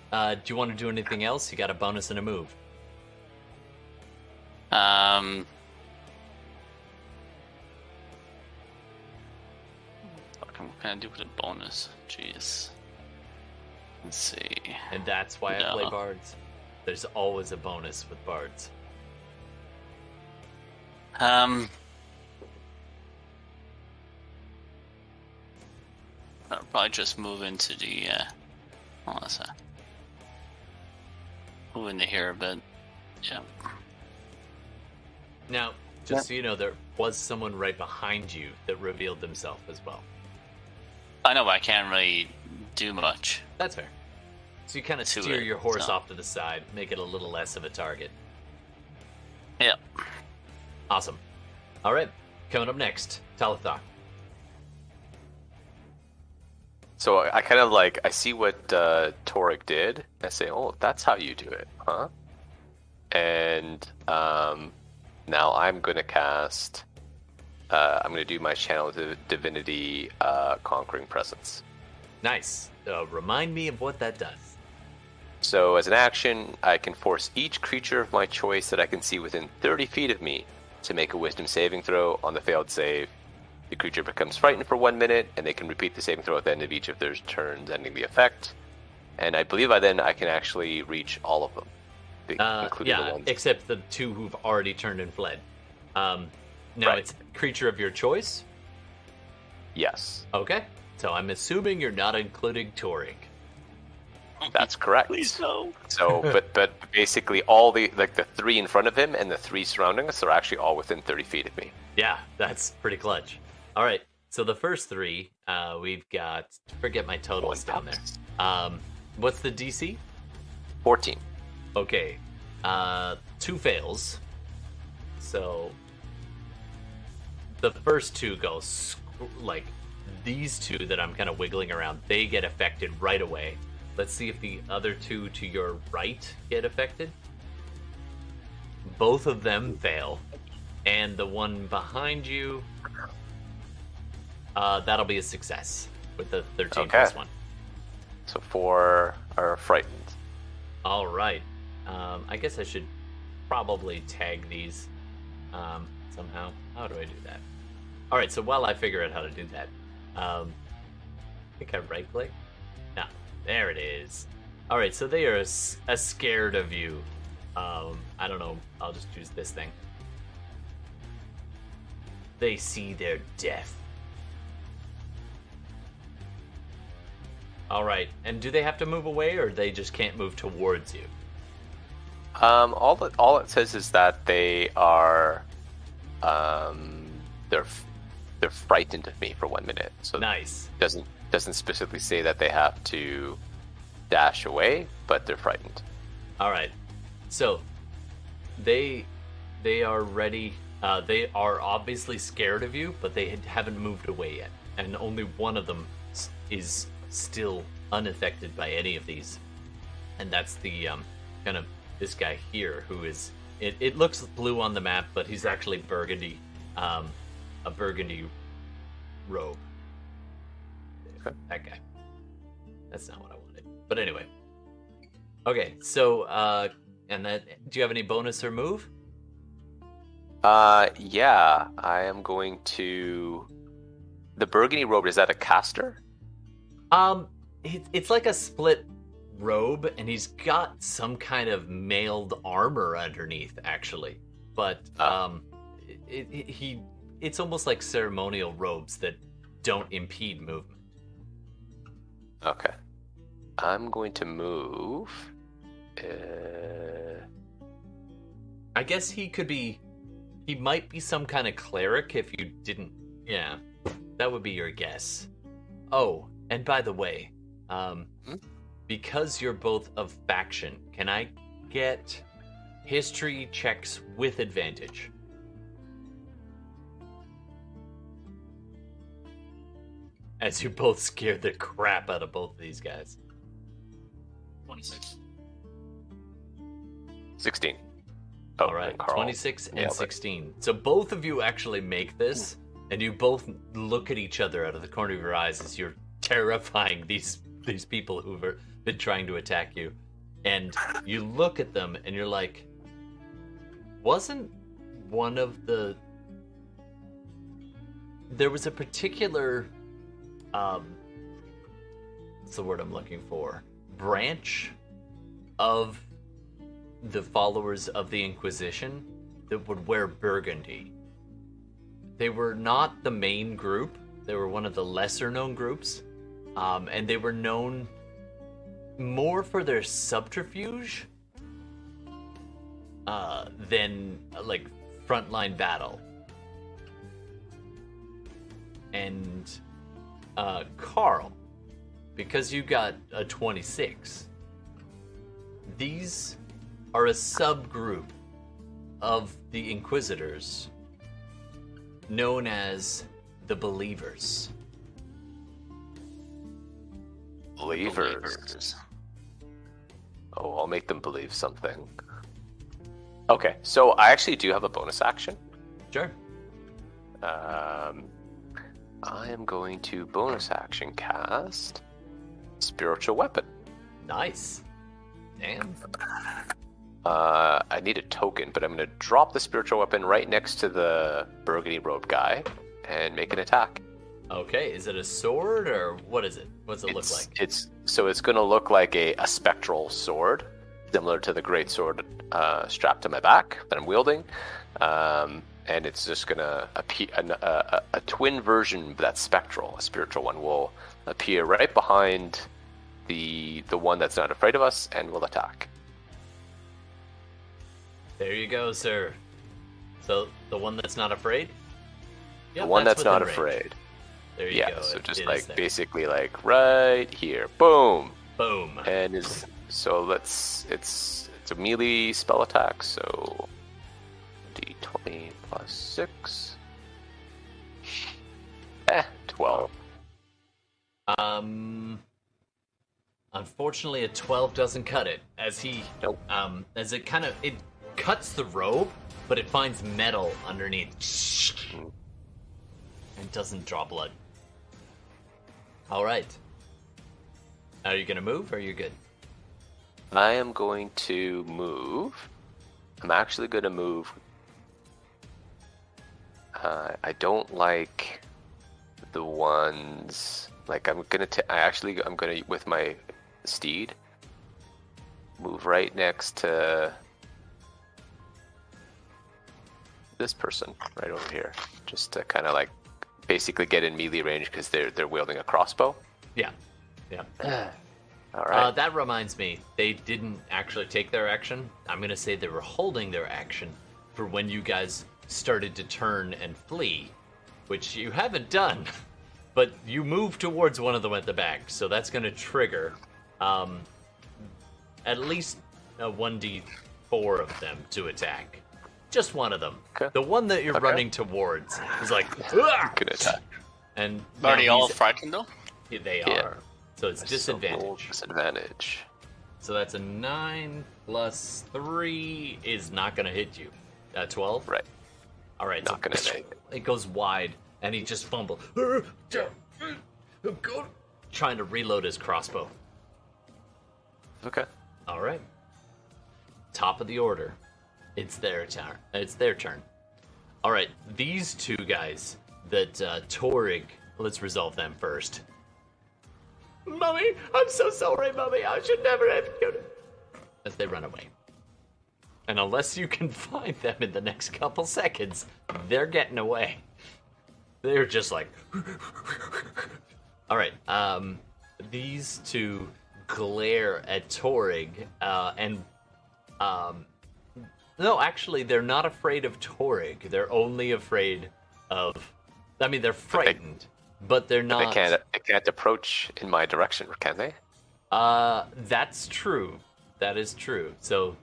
do you want to do anything else? You got a bonus and a move. What can I do with a bonus? Jeez. Let's see. And that's why I play bards. There's always a bonus with bards. I'll probably just move into the move into here a bit. Yeah. Now, just so you know, there was someone right behind you that revealed themselves as well. I know, but I can't really do much. That's fair. So you kind of steer your horse off to the side, make it a little less of a target. Yeah. Awesome. All right, coming up next, Talithar. So I kind of like, I see what Torik did. I say, oh, that's how you do it, huh? And now I'm going to cast, I'm going to do my Channel Divinity Conquering Presence. Nice. Remind me of what that does. So as an action, I can force each creature of my choice that I can see within 30 feet of me to make a wisdom saving throw. On the failed save, the creature becomes frightened for 1 minute, and they can repeat the saving throw at the end of each of their turns, ending the effect. And I believe I can actually reach all of them, including the ones. Except the 2 who've already turned and fled. Now it's creature of your choice? Yes. Okay, so I'm assuming you're not including Torik. That's correct. Please no. So, but basically all the 3 in front of him and the 3 surrounding us are actually all within 30 feet of me. Yeah, that's pretty clutch. All right, so the first 3, we've got, forget my totals down there. What's the DC? 14. Okay, 2 fails. So the first 2 go like these 2 that I'm kind of wiggling around. They get affected right away. Let's see if the other 2 to your right get affected. Both of them fail, and the one behind you, that'll be a success with the 13 plus 1. So 4 are frightened. All right. I guess I should probably tag these somehow. How do I do that? All right, so while I figure out how to do that, I think I right-click. No, there it is. All right, so they are scared of you. I don't know. I'll just choose this thing. They see their death. All right, and do they have to move away, or they just can't move towards you? All it says is that they are, they're frightened of me for 1 minute. So nice. Doesn't specifically say that they have to dash away, but they're frightened. All right, so they are ready. They are obviously scared of you, but they haven't moved away yet, and only one of them is still unaffected by any of these, and that's the kind of this guy here who is. It looks blue on the map, but he's actually burgundy, a burgundy robe. Okay. That guy. That's not what I wanted, but anyway. Okay, so and then do you have any bonus or move? Yeah, I am going to. The burgundy robe, is that a caster? It's like a split robe, and he's got some kind of mailed armor underneath, actually. But it's almost like ceremonial robes that don't impede movement. Okay, I'm going to move. I guess he might be some kind of cleric if you didn't. Yeah, that would be your guess. Oh, and by the way, because you're both of faction, can I get history checks with advantage? As you both scared the crap out of both of these guys. 26. 16. All right, 26 and 16. So both of you actually make this, and you both look at each other out of the corner of your eyes as you're terrifying these people who've been trying to attack you. And you look at them, and you're like, wasn't one of the... There was a particular... what's the word I'm looking for? Branch of the followers of the Inquisition that would wear burgundy. They were not the main group. They were one of the lesser known groups. And they were known more for their subterfuge than like frontline battle. And Carl, because you got a 26, these are a subgroup of the Inquisitors known as the Believers. Believers. Oh, I'll make them believe something. Okay, so I actually do have a bonus action. Sure. I am going to bonus action cast Spiritual Weapon. Nice. Damn. I need a token, but I'm going to drop the spiritual weapon right next to the burgundy robe guy and make an attack. Okay, is it a sword or what is it? What does it look like? It's going to look like a spectral sword, similar to the great sword strapped to my back that I'm wielding. And it's just going to appear, a twin version that's spectral, a spiritual one, will appear right behind the one that's not afraid of us and will attack. There you go, sir. So the one that's not afraid? Yep, The one that's not within range. afraid. There you go. So just It is like there. basically like right here, boom. Boom. And it's a melee spell attack, so d20 plus 6. 12. Unfortunately, a 12 doesn't cut it, as Nope. as it cuts the robe, but it finds metal underneath, and doesn't draw blood. All right. Are you gonna move, or are you good? I am going to move. I'm actually going to move. I don't like the ones like I'm going to with my steed move right next to this person right over here, just to kind of like basically get in melee range because they're wielding a crossbow. Yeah. All right. That reminds me, they didn't actually take their action. I'm gonna say they were holding their action for when you guys started to turn and flee, which you haven't done, but you moved towards one of them at the back, so that's gonna trigger at least a 1d4 of them to attack. Just one of them. Okay. The one that you're Okay. running towards is like, "Ah!" Good attack. And Are now they all he's- frightened though? They Yeah. are. So it's disadvantage. Disadvantage. So that's a 9 plus 3 is not going to hit you. 12? Right. All right. Not gonna hit. It goes wide, and he just fumbles. Trying to reload his crossbow. Okay. All right. Top of the order. It's their turn. It's their turn. All right. These two guys that Torig, let's resolve them first. Mummy, I'm so sorry, Mummy. I should never have killed him. As they run away. And unless you can find them in the next couple seconds, they're getting away. They're just like... All right. These two glare at Torig, and... No, actually, they're not afraid of Torig. They're only afraid of... I mean, they're frightened, but they're not... They can't approach in my direction, can they? That's true. That is true. So,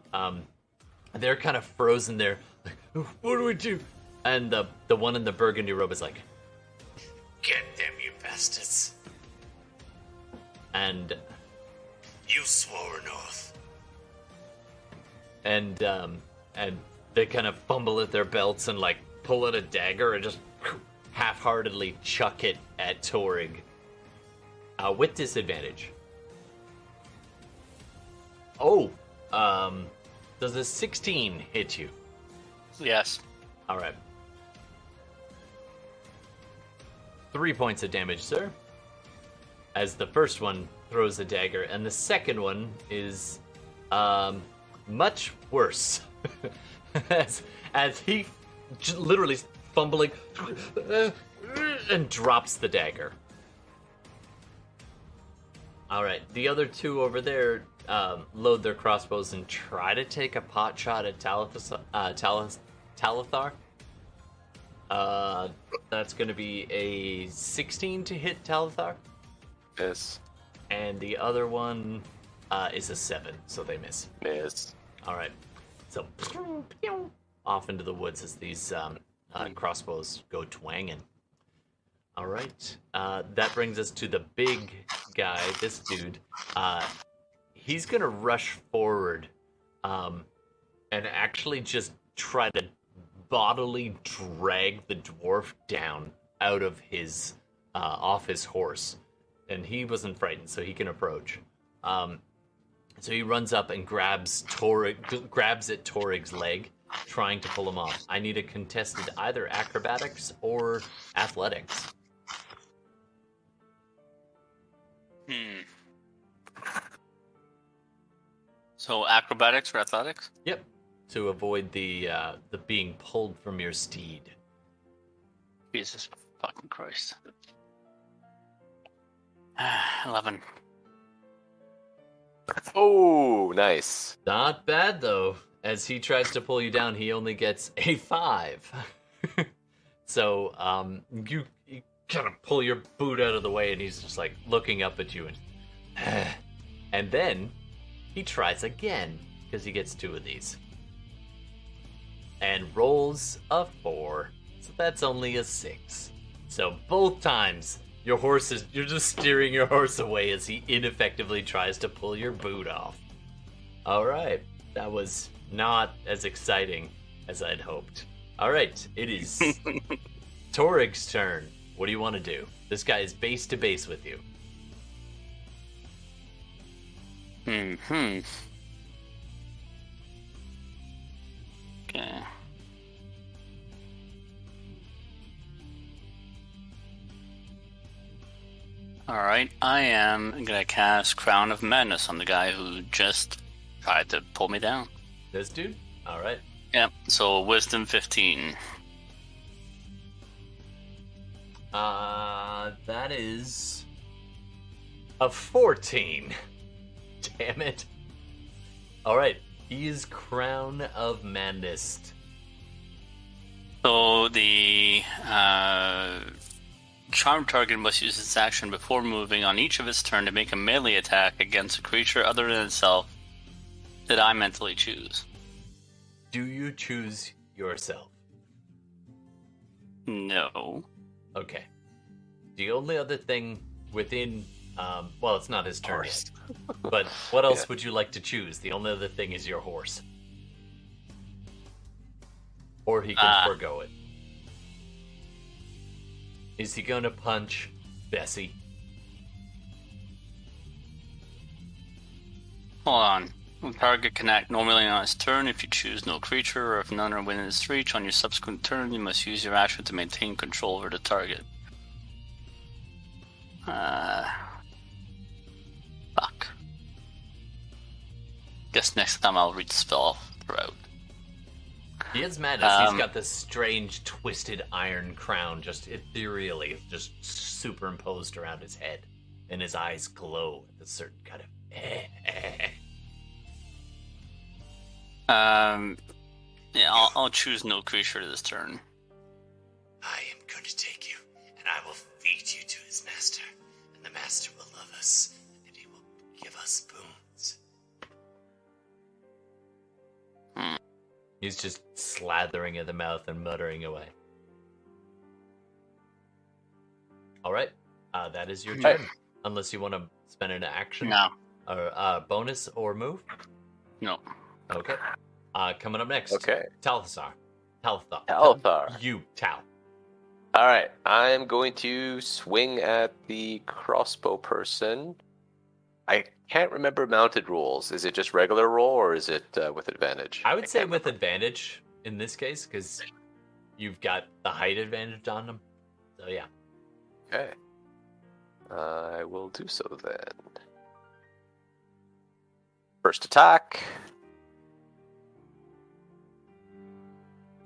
they're kind of frozen there. Like, what do we do? And the one in the burgundy robe is like, Get them, you bastards. and You swore an oath. and they kind of fumble at their belts and like pull out a dagger and just half-heartedly chuck it at Torig, with disadvantage. Oh, does a 16 hit you? Yes. All right. 3 points of damage, sir. As the first one throws a dagger, and the second one is much worse. as he literally fumbling and drops the dagger. All right, the other two over there load their crossbows and try to take a pot shot at Talithar. That's going to be a 16 to hit Talithar, Miss. and the other one is a 7, so they miss. Miss. All right, so off into the woods as these crossbows go twanging. All right, that brings us to the big guy, this dude. He's gonna rush forward, and actually just try to bodily drag the dwarf down out of his, off his horse. And he wasn't frightened, so he can approach. So he runs up and grabs at Torig's leg, trying to pull him off. I need a contested either acrobatics or athletics. So acrobatics or athletics? Yep. To avoid the being pulled from your steed. Jesus fucking Christ. 11. Oh, nice. Not bad, though. As he tries to pull you down, he only gets a 5. So, you kind of pull your boot out of the way, and he's just, like, looking up at you. And then he tries again, because he gets 2 of these. And rolls a 4. So that's only a 6. So both times, you're just steering your horse away as he ineffectively tries to pull your boot off. Alright, that was not as exciting as I'd hoped. Alright, it is Torig's turn. What do you want to do? This guy is base to base with you. Okay. Alright, I am gonna cast Crown of Madness on the guy who just tried to pull me down. This dude? Alright. Yep, so Wisdom 15. That is a 14. Damn it. Alright, he is Crown of Madness. So the charmed target must use its action before moving on each of its turn to make a melee attack against a creature other than itself that I mentally choose. Do you choose yourself? No. Okay. The only other thing within, well, it's not his turn yet. But what else would you like to choose? The only other thing is your horse. Or he can forego it. Is he gonna punch Bessie? Hold on. The target can act normally on its turn if you choose no creature, or if none are within its reach. On your subsequent turn, you must use your action to maintain control over the target. Fuck. Guess next time I'll read the spell throughout. He is madness. He's got this strange, twisted iron crown just ethereally just superimposed around his head. And his eyes glow with a certain kind of Yeah, I'll choose no creature this turn. I am going to take you, and I will feed you to his master, and the master will love us, and he will give us boons. He's just slathering at the mouth and muttering away. Alright, that is your turn. Unless you want to spend an action. No. Or bonus or move. No. Okay. Coming up next. Okay. Talthar. You, Tal. All right, I'm going to swing at the crossbow person. I can't remember mounted rules. Is it just regular roll or is it with advantage? I would say with advantage in this case, because you've got the height advantage on them. So yeah. Okay. I will do so then. First attack.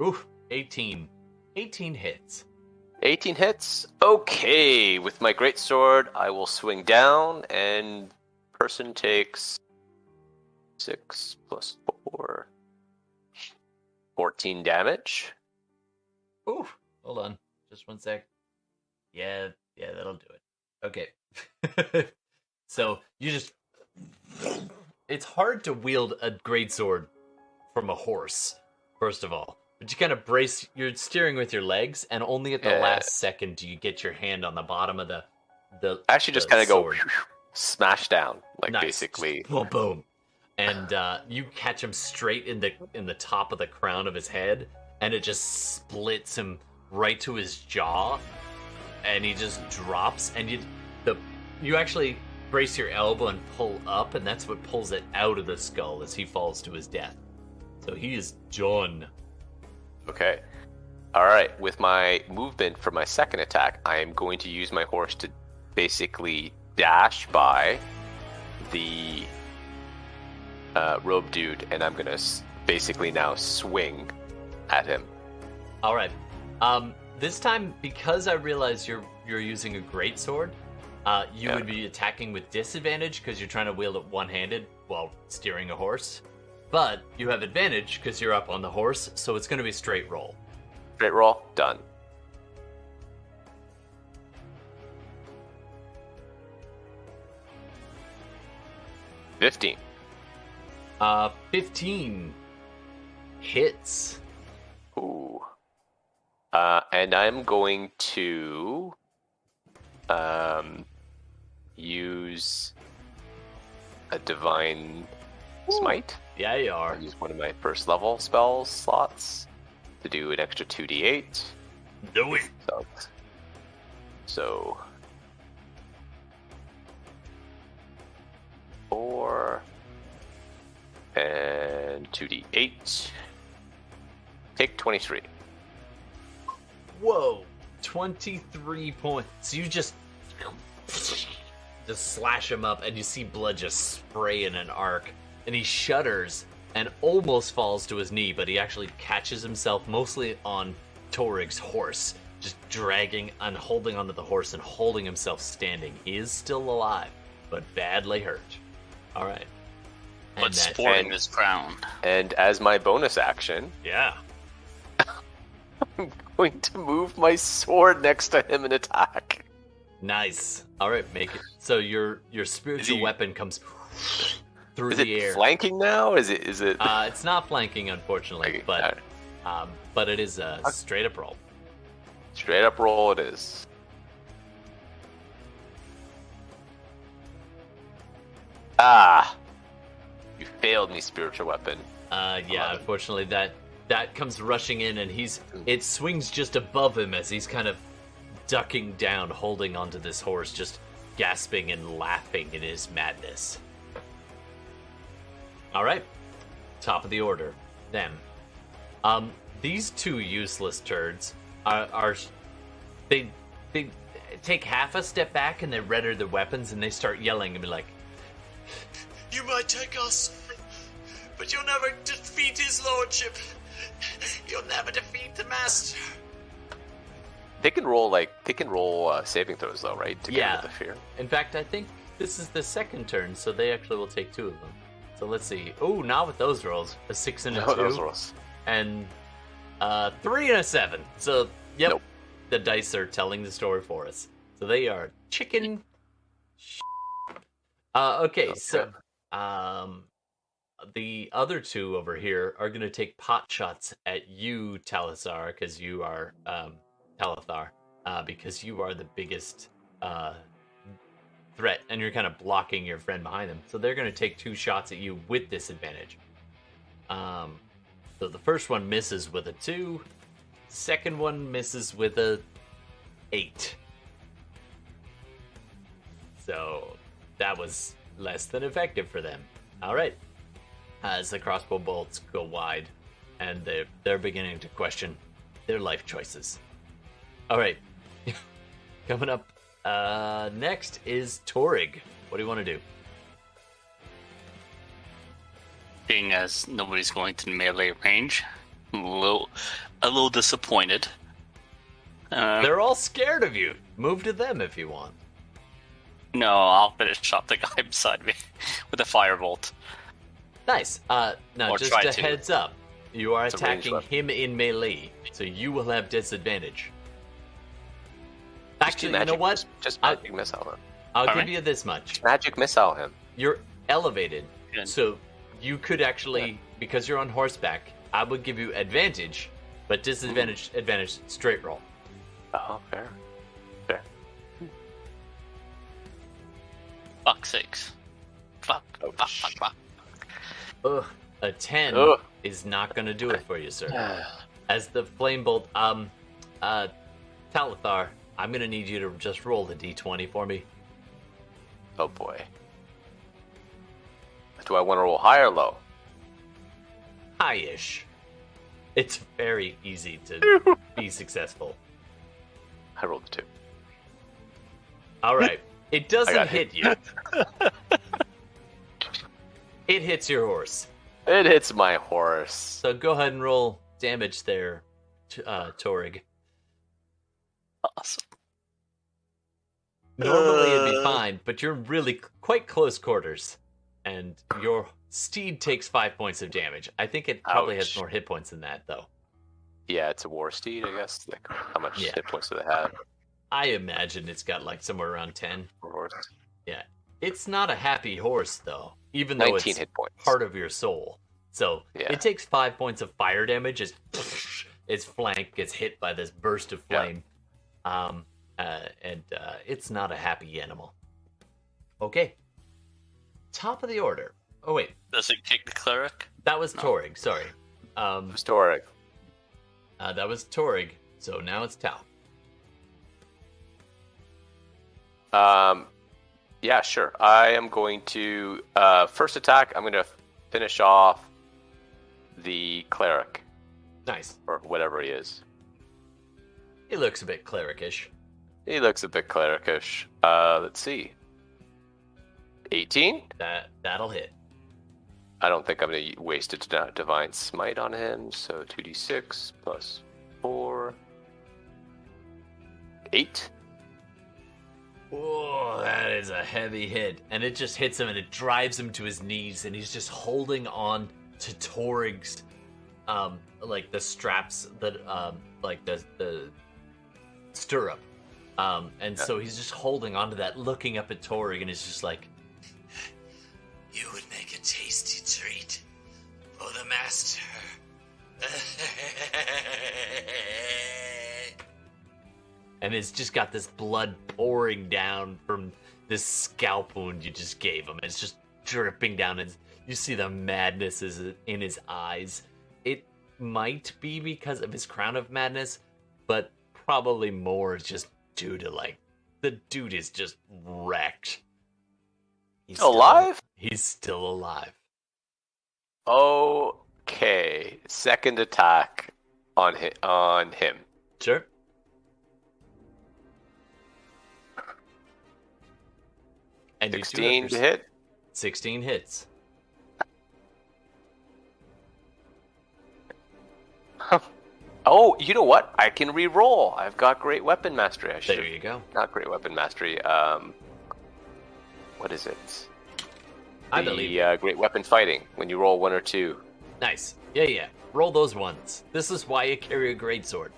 Ooh, 18. 18 hits. 18 hits. Okay, with my greatsword, I will swing down, and person takes 6 plus 4. 14 damage. Ooh, hold on. Just one sec. Yeah, that'll do it. Okay. So, you just... It's hard to wield a greatsword from a horse, first of all. But you kind of brace, you're steering with your legs, and only at the last second do you get your hand on the bottom of the actually just kind of go sword. smash down, like Nice. basically. Boom, boom. And you catch him straight in the top of the crown of his head, and it just splits him right to his jaw, and he just drops, and you actually brace your elbow and pull up, and that's what pulls it out of the skull as he falls to his death. So he is done. Okay. All right. With my movement for my second attack, I am going to use my horse to basically dash by the robe dude, and I'm going to basically now swing at him. All right. This time, because I realize you're using a greatsword, you would be attacking with disadvantage because you're trying to wield it one-handed while steering a horse. But you have advantage because you're up on the horse, so it's going to be straight roll. Straight roll, done. $15. 15 hits. Ooh. And I'm going to use a divine smite. Yeah, you are. I'll use one of my first level spell slots to do an extra 2d8. Do it. So 4 and 2d8. Take 23. Whoa, 23 points. You just slash him up, and you see blood just spray in an arc, and he shudders and almost falls to his knee, but he actually catches himself mostly on Torig's horse, just dragging and holding onto the horse and holding himself standing. He is still alive, but badly hurt. All right. But sporting his crown. And as my bonus action, yeah, I'm going to move my sword next to him and attack. Nice. All right, make it. So your spiritual weapon comes through the air. Is it flanking now? Is it? It's not flanking, unfortunately, but it is a straight up roll. Straight up roll it is. You failed me, spiritual weapon. Yeah, unfortunately that comes rushing in, and it swings just above him as he's kind of ducking down, holding onto this horse, just gasping and laughing in his madness. All right, top of the order. Them. These two useless turds they take half a step back and they readier their weapons and they start yelling and be like, "You might take us, but you'll never defeat his lordship. You'll never defeat the master." They can roll saving throws though, right? To get rid of the fear. In fact, I think this is the second turn, so they actually will take two of them. So let's see. Oh, not with those rolls. A 6 and a 2. Those rolls. And 3 and a 7. So yep, Nope. The dice are telling the story for us. So they are chicken. Okay, so the other two over here are going to take pot shots at you, Talithar, because you are Talithar, because you are the biggest threat, and you're kind of blocking your friend behind them. So they're going to take 2 shots at you with disadvantage. So the first one misses with a 2. Second one misses with a 8. So that was less than effective for them. All right. As the crossbow bolts go wide, and they're beginning to question their life choices. All right. Coming up next is Torig. What do you want to do? Being as nobody's going to melee range, a little disappointed. They're all scared of you. Move to them if you want. No, I'll finish off the guy beside me with a firebolt. Nice. Now, Or just try a to. heads up. You are It's a ranged attacking weapon. him in melee, so you will have disadvantage. Actually, you know what? Just magic missile him. I'll All give right. you this much. Magic missile him. You're elevated, Good. so you could actually, because you're on horseback, I would give you advantage, but disadvantage, advantage, straight roll. Oh, fair. Fair. Fuck sakes. Fuck. Oh, Fuck. Ugh, a 10 Ugh. is not going to do it for you, sir. As the flame bolt, Talithar, I'm going to need you to just roll the d20 for me. Oh boy. Do I want to roll high or low? High-ish. It's very easy to be successful. I rolled a 2. All right. It doesn't got hit you. It hits your horse. It hits my horse. So go ahead and roll damage there, Torig. Awesome. Normally it'd be fine, but you're really quite close quarters. And your steed takes 5 points of damage. I think it probably has Ouch. more hit points than that, though. Yeah, it's a war steed, I guess. Like, how much Yeah. hit points do they have? I imagine it's got like somewhere around 10. For horse? Yeah. It's not a happy horse, though, even though 19 it's hit points. part of your soul. So Yeah. it takes 5 points of fire damage as its flank gets hit by this burst of flame. It's not a happy animal. Okay. Top of the order. Oh, wait. Does it kick the cleric? That was Torig, sorry. Historic. That was Torig, so now it's Tau. Yeah, sure. I am going to first attack. I'm going to finish off the cleric Nice. or whatever he is. He looks a bit clericish. He looks a bit clericish. Let's see. 18. That'll hit. I don't think I'm going to waste a divine smite on him. So 2d6 plus 4. 8. Whoa, that is a heavy hit. And it just hits him and it drives him to his knees and he's just holding on to Torig's like the straps that like the stirrup. So he's just holding onto that, looking up at Torig, and he's just like, You would make a tasty treat for the master. and it's just got this blood pouring down from this scalp wound you just gave him. It's just dripping down, and you see the madness is in his eyes. It might be because of his crown of madness, but probably more just due to, like, the dude is just wrecked. He's Alive? He's still alive. Okay. Second attack on him. Sure. And you do 16 have to your- hit. 16 hits. Oh, you know what? I can re-roll. I've got great weapon mastery. I should There you go. not great weapon mastery. What is it? I believe you. The great weapon fighting. When you roll 1 or 2. Nice. Yeah. Roll those ones. This is why you carry a greatsword.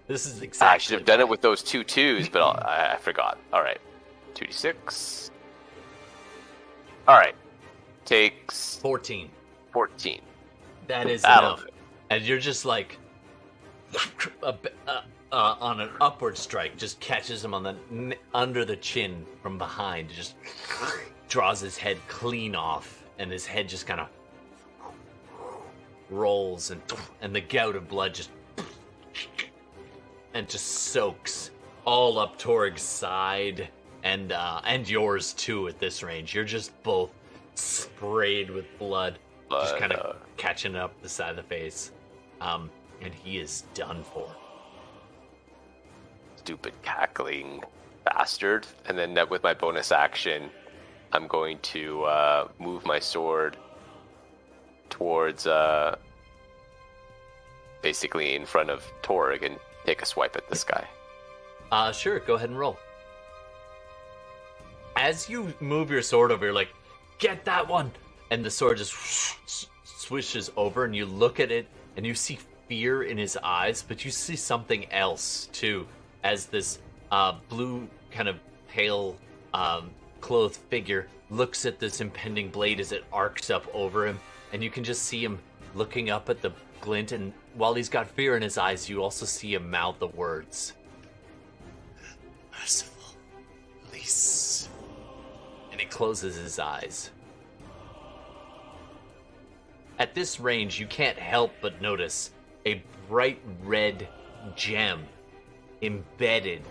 This is exactly. I should have done it with those 2 2s, but I forgot. All right. 2d6. All right. Takes 14. 14. That is That'll enough. And you're just like on an upward strike, just catches him on the under the chin from behind, just draws his head clean off, and his head just kind of rolls, and the gout of blood just soaks all up Torig's side and yours too. At this range, you're just both sprayed with blood, just kind of catching up the side of the face. And he is done for. Stupid cackling bastard. And then with my bonus action, I'm going to move my sword towards basically in front of Torig and take a swipe at this guy. Sure, go ahead and roll. As you move your sword over, you're like, get that one! And the sword just swishes over, and you look at it, and you see fear in his eyes, but you see something else, too, as this blue, kind of pale, clothed figure looks at this impending blade as it arcs up over him, and you can just see him looking up at the glint, and while he's got fear in his eyes, you also see him mouth the words. Merciful. Lease. And he closes his eyes. At this range, you can't help but notice a bright red gem embedded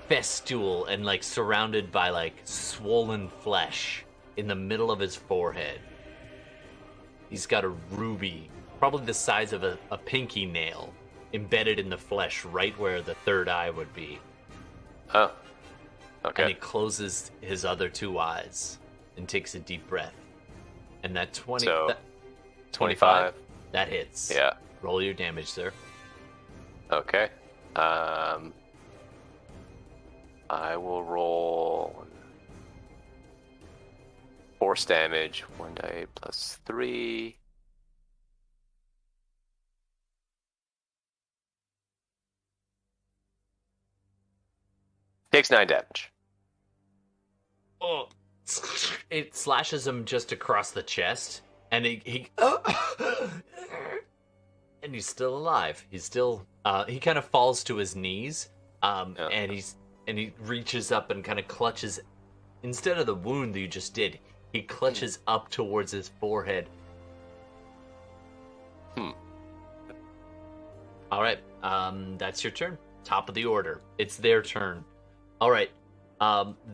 festule and like surrounded by like swollen flesh in the middle of his forehead. He's got a ruby, probably the size of a pinky nail, embedded in the flesh right where the third eye would be. Oh. Okay. And he closes his other two eyes and takes a deep breath. And that 25, that hits. Yeah. Roll your damage, sir. Okay. I will roll force damage. 1d8 plus 3. Takes 9 damage. Oh, it slashes him just across the chest, and he and he's still alive. He's still he kind of falls to his knees, and he reaches up and kind of clutches, instead of the wound that you just did, he clutches up towards his forehead. All right, that's your turn. Top of the order. It's their turn. All right,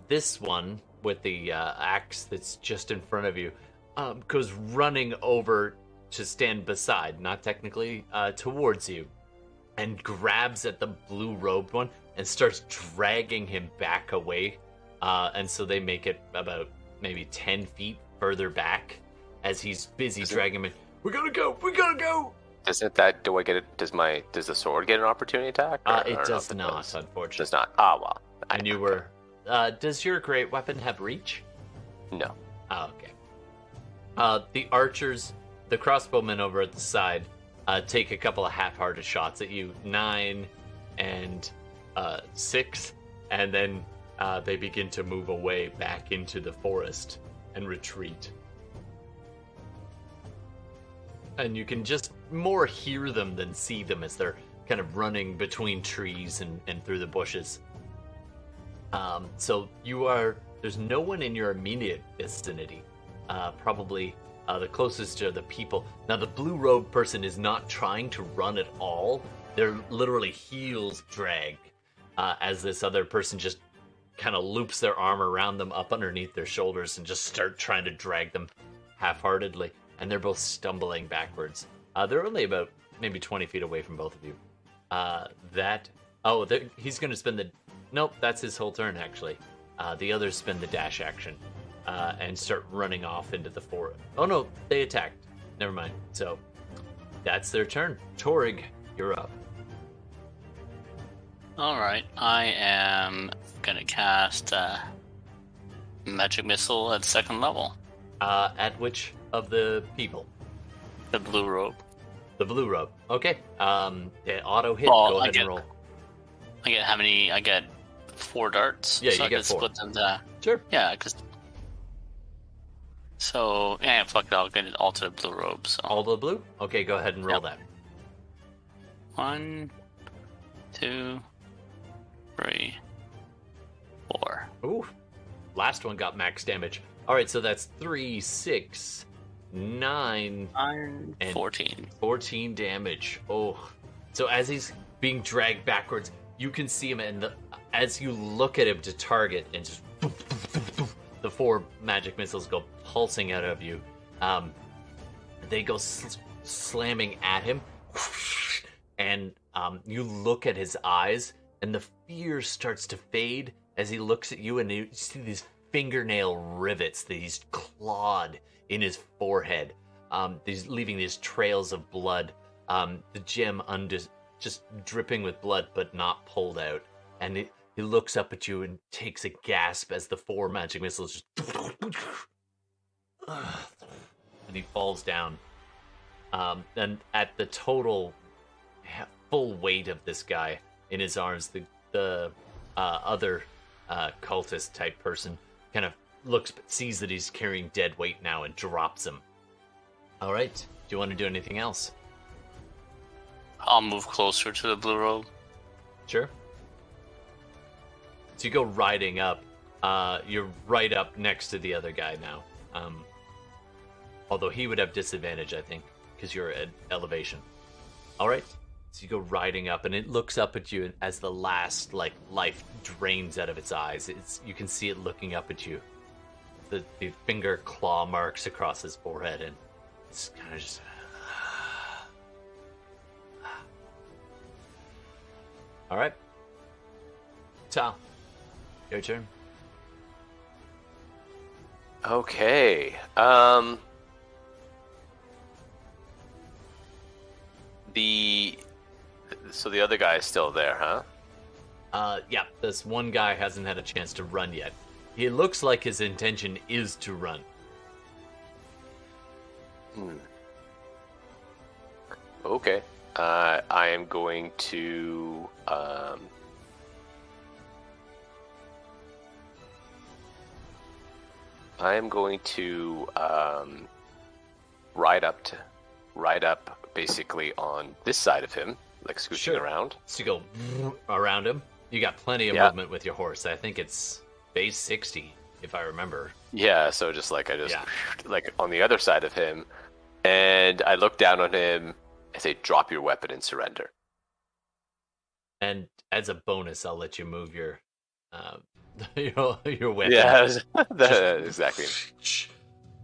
this one with the axe that's just in front of you goes running over to stand beside, not technically, towards you, and grabs at the blue-robed one and starts dragging him back away. And so they make it about maybe 10 feet further back as he's busy dragging him in. We gotta go! We gotta go! Doesn't that, do I get it? Does the sword get an opportunity attack? It does not, unfortunately. Does not. Ah, well. And you were... does your great weapon have reach? No. Oh, okay. The archers, the crossbowmen over at the side, take a couple of half-hearted shots at you. 9 and 6, and then they begin to move away back into the forest and retreat. And you can just more hear them than see them as they're kind of running between trees and through the bushes. So there's no one in your immediate vicinity. Probably the closest to the people. Now, the blue-robed person is not trying to run at all. They're literally heels drag as this other person just kind of loops their arm around them up underneath their shoulders and just start trying to drag them half-heartedly. And they're both stumbling backwards. They're only about maybe 20 feet away from both of you. He's going to spend the... Nope, that's his whole turn, actually. The others spend the dash action and start running off into the forest. Oh, no, they attacked. Never mind. So, that's their turn. Torrig, you're up. Alright, I am going to cast Magic Missile at 2nd level. At which of the people? The blue robe. The blue robe. Okay. Auto hit. Go ahead and roll. I get how many? I get 4 darts. Yeah, so you I get 4. Split them to, sure. Yeah, because. So yeah, fuck it. I'll get it all to the blue robe. So all the blue. Okay, go ahead and roll that. 1, 2, 3, 4. Ooh. Last one got max damage. All right, so that's 3, 6, 9, and 14. 14 damage. Oh. So as he's being dragged backwards, you can see him, and as you look at him to target, and just the 4 magic missiles go pulsing out of you. They go slamming at him, and you look at his eyes, and the fear starts to fade as he looks at you, and you see these fingernail rivets that he's clawed in his forehead, leaving these trails of blood, the gem just dripping with blood but not pulled out. And he looks up at you and takes a gasp as the 4 magic missiles just and he falls down. And at the total full weight of this guy in his arms, the other cultist type person kind of looks but sees that he's carrying dead weight now and drops him. All right. Do you want to do anything else? I'll move closer to the blue robe. Sure. So you go riding up. You're right up next to the other guy now. Although he would have disadvantage, I think, because you're at elevation. All right. So you go riding up, and it looks up at you, and as the last life drains out of its eyes, you can see it looking up at you. The finger claw marks across his forehead, and it's kind of just. All right, Tal, your turn. Okay. So the other guy is still there, huh? Yeah, this one guy hasn't had a chance to run yet. He looks like his intention is to run. Okay. I am going to ride up basically on this side of him, like scooching around. So you go around him. You got plenty of movement with your horse. I think it's base 60, if I remember. Yeah, so just like like on the other side of him, and I look down on him and say, "Drop your weapon and surrender." And as a bonus, I'll let you move your weapon. Yeah, exactly.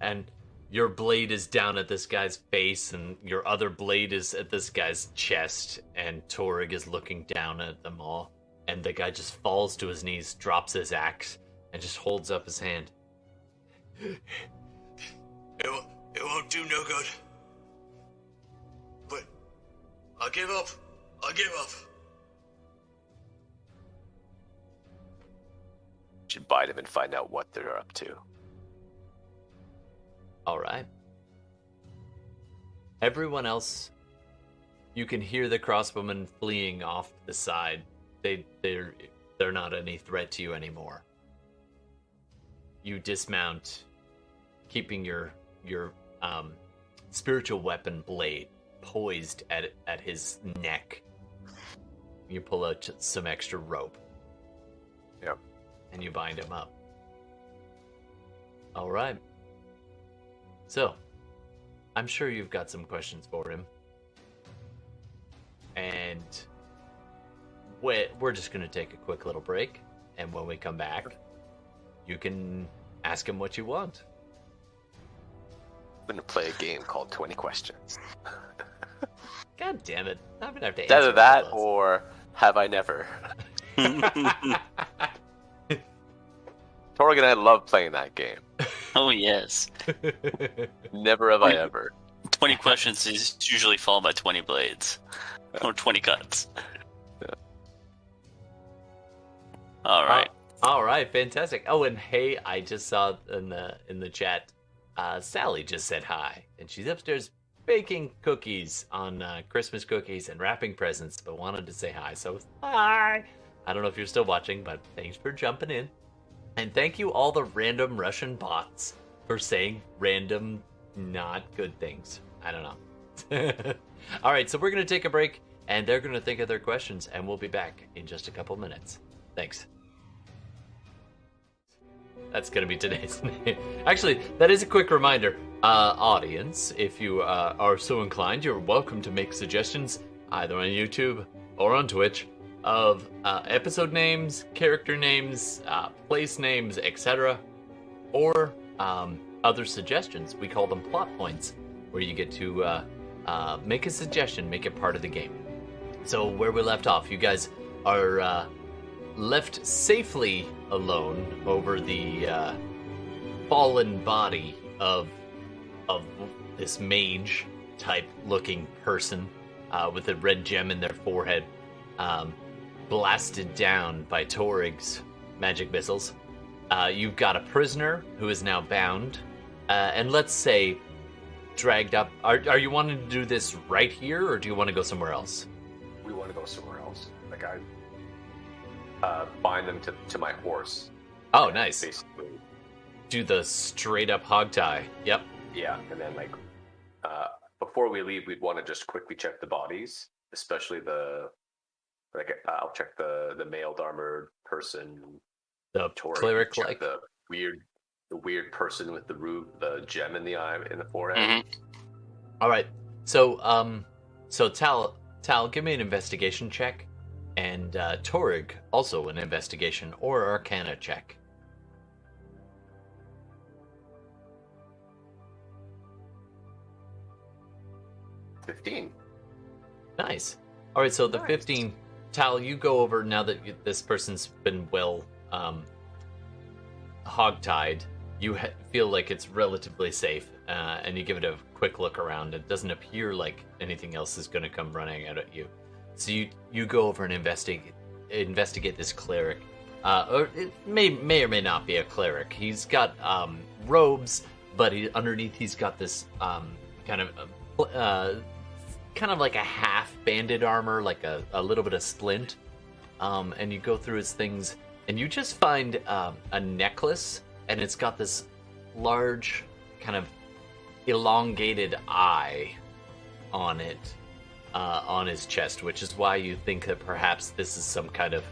And your blade is down at this guy's face, and your other blade is at this guy's chest, and Torrig is looking down at them all. And the guy just falls to his knees, drops his axe, and just holds up his hand. It won't do no good. But I'll give up. Should bite him and find out what they're up to. All right. Everyone else, you can hear the crossbowmen fleeing off to the side. They're not any threat to you anymore. You dismount, keeping your spiritual weapon blade poised at his neck. You pull out some extra rope. Yep. And you bind him up. All right. So, I'm sure you've got some questions for him. And we're just going to take a quick little break. And when we come back, you can ask him what you want. I'm going to play a game called 20 Questions. God damn it. I'm going to have to It's answer either that all those. or Have I Never. Torg and I love playing that game. Oh, yes. Never have I ever. 20 questions is usually followed by 20 blades. Or 20 cuts. Yeah. All right. All right, fantastic. Oh, and hey, I just saw in the chat, Sally just said hi, and she's upstairs baking cookies on Christmas cookies and wrapping presents, but wanted to say hi. So hi. I don't know if you're still watching, but thanks for jumping in, and thank you all the random Russian bots for saying random not good things. I don't know. All right, so we're gonna take a break, and they're gonna think of their questions, and we'll be back in just a couple minutes. Thanks. That's going to be today's name. Actually, that is a quick reminder. Audience, if you are so inclined, you're welcome to make suggestions either on YouTube or on Twitch of episode names, character names, place names, etc. Or other suggestions. We call them plot points, where you get to make a suggestion, make it part of the game. So where we left off, you guys are left safely alone over the fallen body of this mage type looking person with a red gem in their forehead, blasted down by Torrig's magic missiles. You've got a prisoner who is now bound, and let's say dragged up. Are you wanting to do this right here, or do you want to go somewhere else? We want to go somewhere else. Like I bind them to my horse. Oh, nice. Basically. Do the straight up hog tie. Yep. Yeah, and then before we leave, we'd want to just quickly check the bodies, especially I'll check the mailed armored person. The Torg, cleric check the weird person with the gem in the eye in the forehead. Mm-hmm. All right. So Tal, Tal, give me an investigation check, and Torig also an investigation or Arcana check. 15. Nice. All right, so the Nice. 15. Tal, you go over now that this person's been well hogtied. You feel like it's relatively safe, and you give it a quick look around. It doesn't appear like anything else is going to come running out at you. So you go over and investigate this cleric. Or it may or may not be a cleric. He's got robes, but underneath he's got this kind of like a half banded armor, like a little bit of splint. And you go through his things, and you just find a necklace, and it's got this large kind of elongated eye on it, on his chest, which is why you think that perhaps this is some kind of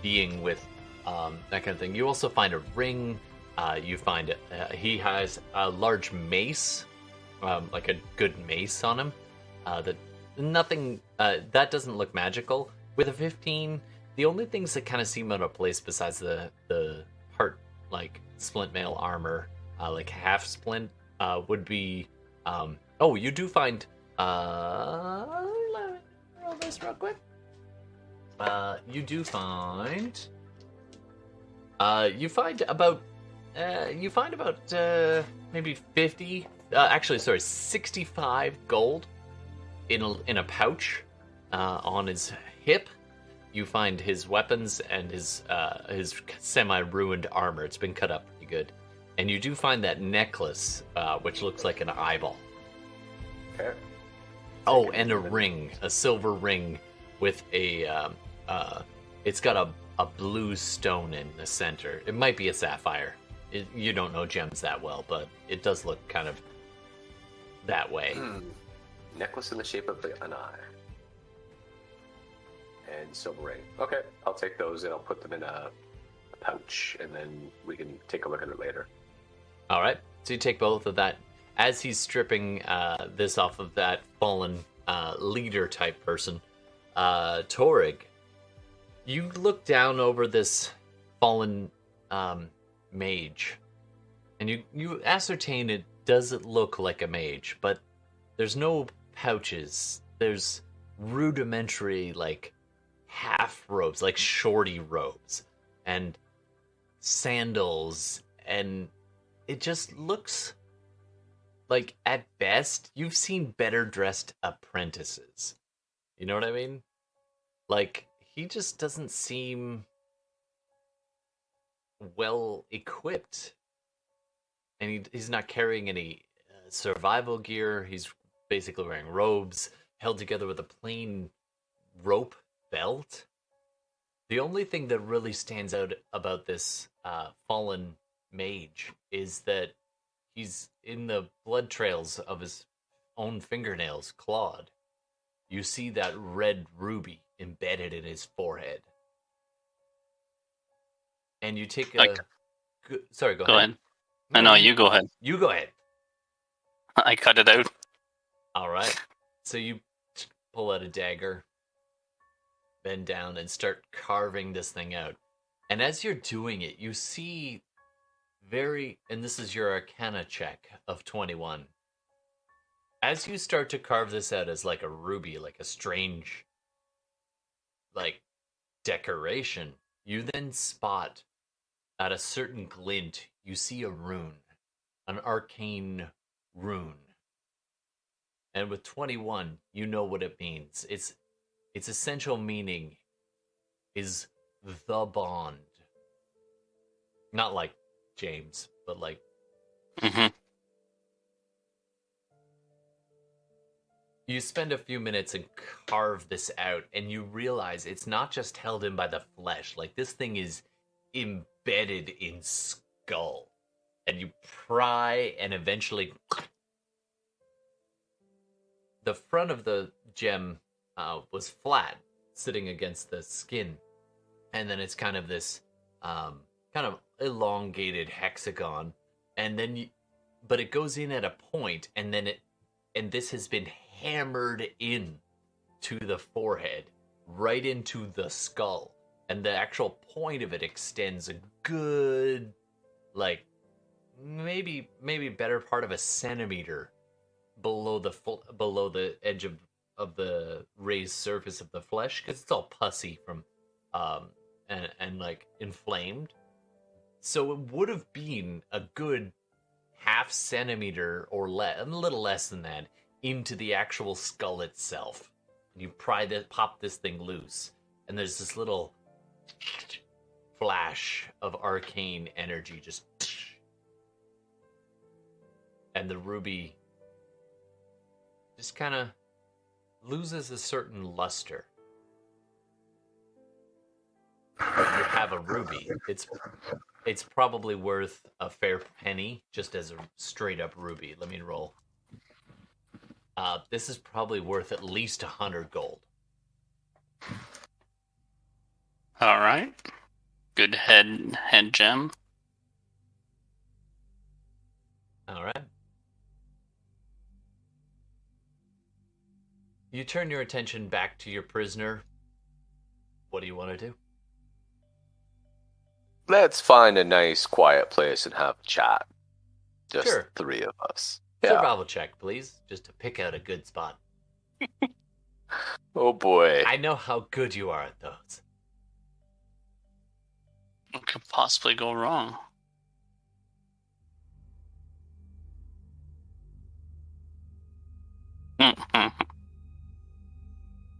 being with that kind of thing. You also find a ring. You find he has a large mace, like a good mace on him. That nothing that doesn't look magical. With a 15, the only things that kind of seem out of place besides the heart like splint mail armor, like half splint, would be you do find let me roll this real quick. You do find about maybe 50 65 gold in a pouch on his hip. You find his weapons and his semi-ruined armor. It's been cut up pretty good. And you do find that necklace, which looks like an eyeball. Okay. Oh, and a ring, a silver ring with a it's got a blue stone in the center. It might be a sapphire. You don't know gems that well, but it does look kind of that way. Necklace in the shape of an eye. And silver ring. Okay, I'll take those and I'll put them in a pouch, and then we can take a look at it later. All right, so you take both of that. As he's stripping this off of that fallen leader type person, Torig, you look down over this fallen mage, and you ascertain it doesn't look like a mage, but there's no pouches. There's rudimentary, like, half robes, like shorty robes, and sandals, and it just looks like, at best, you've seen better dressed apprentices. You know what I mean? Like, he just doesn't seem well equipped, and he's not carrying any survival gear. He's basically wearing robes held together with a plain rope belt. The only thing that really stands out about this fallen mage is that he's in the blood trails of his own fingernails clawed. You see that red ruby embedded in his forehead. And you take a... Sorry, go ahead. I know, you go ahead. You go ahead. I cut it out. All right. So you pull out a dagger, bend down, and start carving this thing out. And as you're doing it, you see and this is your Arcana check of 21. As you start to carve this out as like a ruby, like a strange, like, decoration, you then spot at a certain glint, you see a rune, an arcane rune. And with 21, you know what it means. Its essential meaning is the bond. Not like James, but like... Mm-hmm. You spend a few minutes and carve this out, and you realize it's not just held in by the flesh. Like, this thing is embedded in skull. And you pry, and eventually... The front of the gem was flat, sitting against the skin. And then it's kind of this kind of elongated hexagon. And then but it goes in at a point, and then this has been hammered in to the forehead, right into the skull. And the actual point of it extends a good, like, maybe better part of a centimeter below the edge of the raised surface of the flesh, because it's all pussy from and like inflamed. So it would have been a good half centimeter or less, a little less than that, into the actual skull itself. You pop this thing loose, and there's this little flash of arcane energy, just, and the ruby just kind of loses a certain luster. But you have a ruby. It's probably worth a fair penny, just as a straight up ruby. Let me roll. This is probably worth at least 100 gold. All right. Good head gem. All right. You turn your attention back to your prisoner. What do you want to do? Let's find a nice, quiet place and have a chat. Just Sure. 3 of us. Survival check, please, just to pick out a good spot. Oh boy. I know how good you are at those. What could possibly go wrong?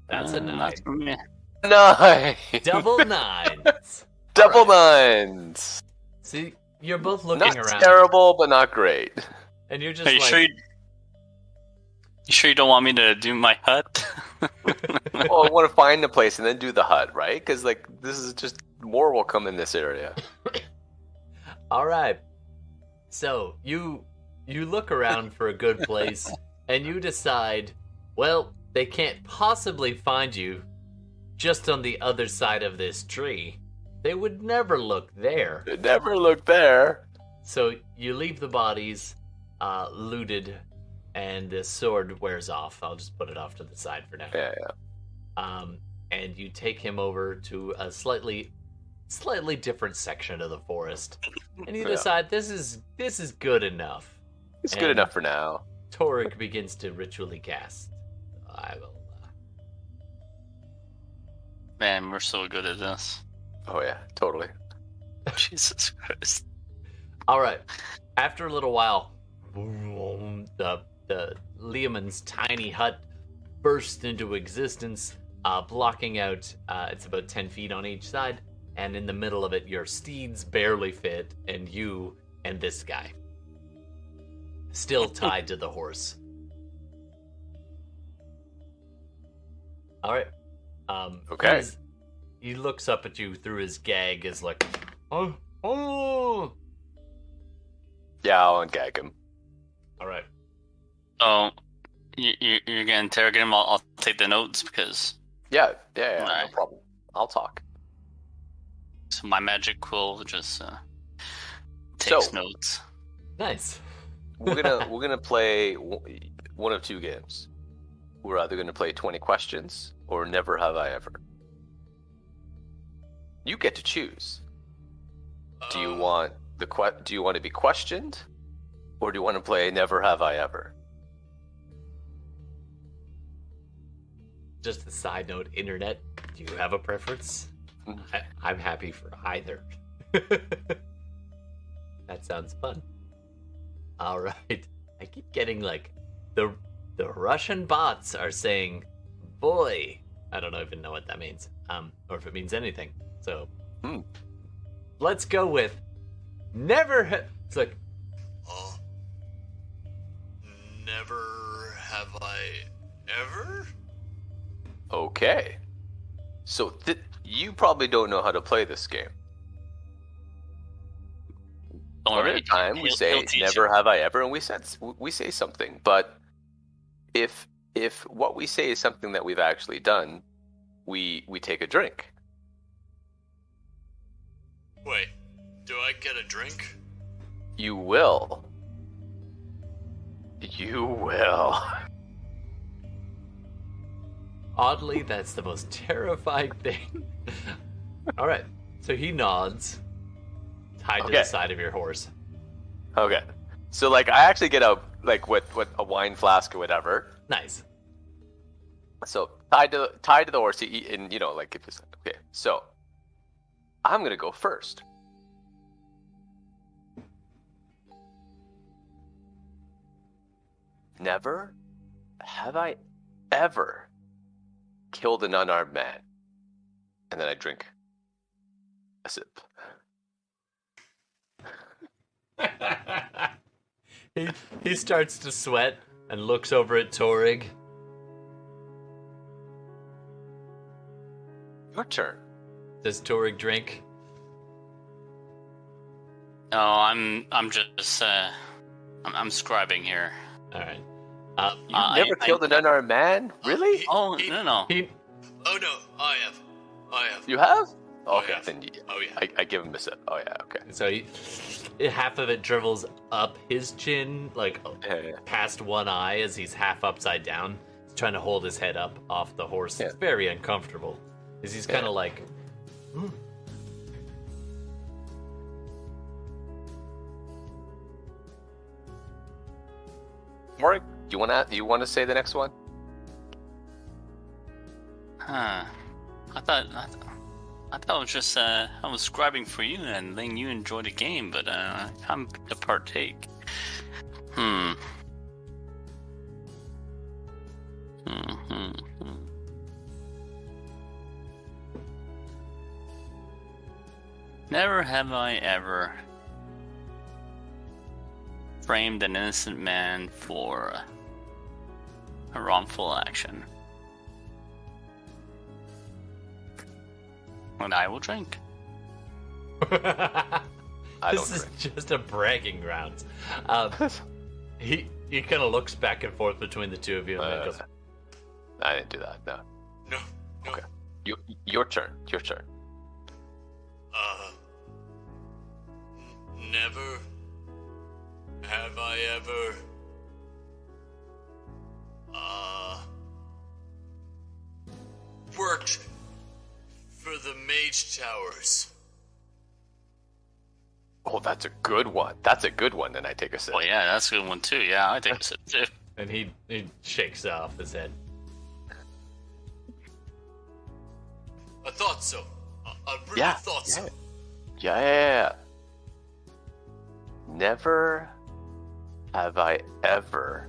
That's a 9. Not for me. 9! Double 9s. Double All right. 9s! See, you're both looking Not around, terrible, but not great. and you're just Are you like, sure you sure you don't want me to do my hut? Well, I want to find a place and then do the hut, right? Because, like, this is just more will come in this area. all right. So you look around for a good place, and you decide, well, they can't possibly find you just on the other side of this tree. They would never look there. It never looked there. So you leave the bodies looted, and the sword wears off. I'll just put it off to the side for now. Yeah. And you take him over to a slightly different section of the forest, and you Yeah. decide this is good enough. It's good And enough for now. Torek begins to ritually cast. I will. Man, we're so good at this. Oh, yeah, totally. Jesus Christ. All right. After a little while, the Leoman's tiny hut bursts into existence, blocking out. It's about 10 feet on each side, and in the middle of it, your steeds barely fit, and you and this guy, still tied to the horse. All right. Okay. He looks up at you through his gag, is like, oh. Yeah, I'll ungag him. All right. Oh, you're gonna interrogate him? I'll take the notes because Yeah, no Alright. problem. I'll talk. so my magic will just takes So- notes. Nice. We're gonna play one of 2 games. We're either gonna play 20 questions or Never Have I Ever. You get to choose. Do you want do you want to be questioned, or do you want to play Never Have I Ever? Just a side note, internet, do you have a preference? I'm happy for either. That sounds fun. All right. I keep getting like the Russian bots are saying, boy. I don't even know what that means. Or if it means anything. So let's go with it's like, Oh. Never have I ever? Okay. So you probably don't know how to play this game. Don't Every worry, time we he'll say teach "Never you. have I ever," and we say something, but if what we say is something that we've actually done, we take a drink. Wait, do I get a drink? You will. You will. Oddly, that's the most terrifying thing. All right. So he nods, tied to the side of your horse. Okay. So like I actually get a like with a wine flask or whatever. Nice. So tied to the horse, and you know, like if it's okay. So I'm gonna go first. Never have I ever killed an unarmed man. And then I drink a sip. he starts to sweat and looks over at Torig. Your turn. Does Torig drink? No, I'm just I'm scribing here. All right. You never killed an unarmed man? Really? Oh no. Oh no, I have. You have? Oh, Okay, yeah. then Oh yeah. I give him a sip. Oh yeah, okay. So half of it dribbles up his chin, like Yeah. past one eye as he's half upside down. He's trying to hold his head up off the horse. Yeah. It's very uncomfortable. Because he's kind of like... Morik, do you wanna say the next one? Huh. I thought it was just I was scribing for you and letting you enjoy the game, but I'm to partake. Never have I ever framed an innocent man for a wrongful action. And I will drink. I This don't is drink. just a bragging grounds. He kind of looks back and forth between the two of you and then goes, I didn't do that, no. No. Okay. Your turn. Your turn. Never have I ever worked for the Mage Towers. Oh, that's a good one. That's a good one. Then I take a sip. Well, yeah, that's a good one too. Yeah, I take a sip too. and he shakes off his head. I thought so. I really Yeah, thought so. Yeah. Never have I ever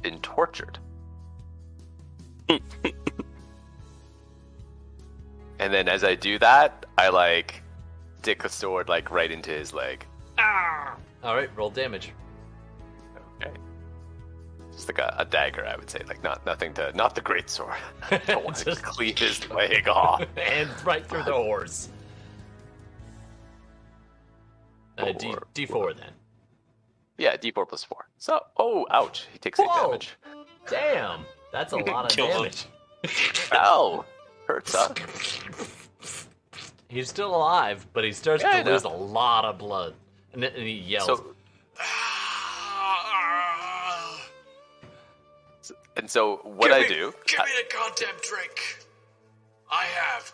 been tortured. And then as I do that, I like stick a sword like right into his leg. All right, roll damage. Okay. Just like a dagger, I would say. Like not the great sword. Don't want to Just- cleave his leg off. And right through the horse. Four. D4 then. Yeah, D4 plus 4. So, ouch. He takes 8 Whoa! damage. Damn, that's a lot of Kill him. damage. Ow! Hurts, huh? He's still alive, but he starts Yeah, I to know. lose a lot of blood. And he yells. So what I do... Give me the goddamn drink. I've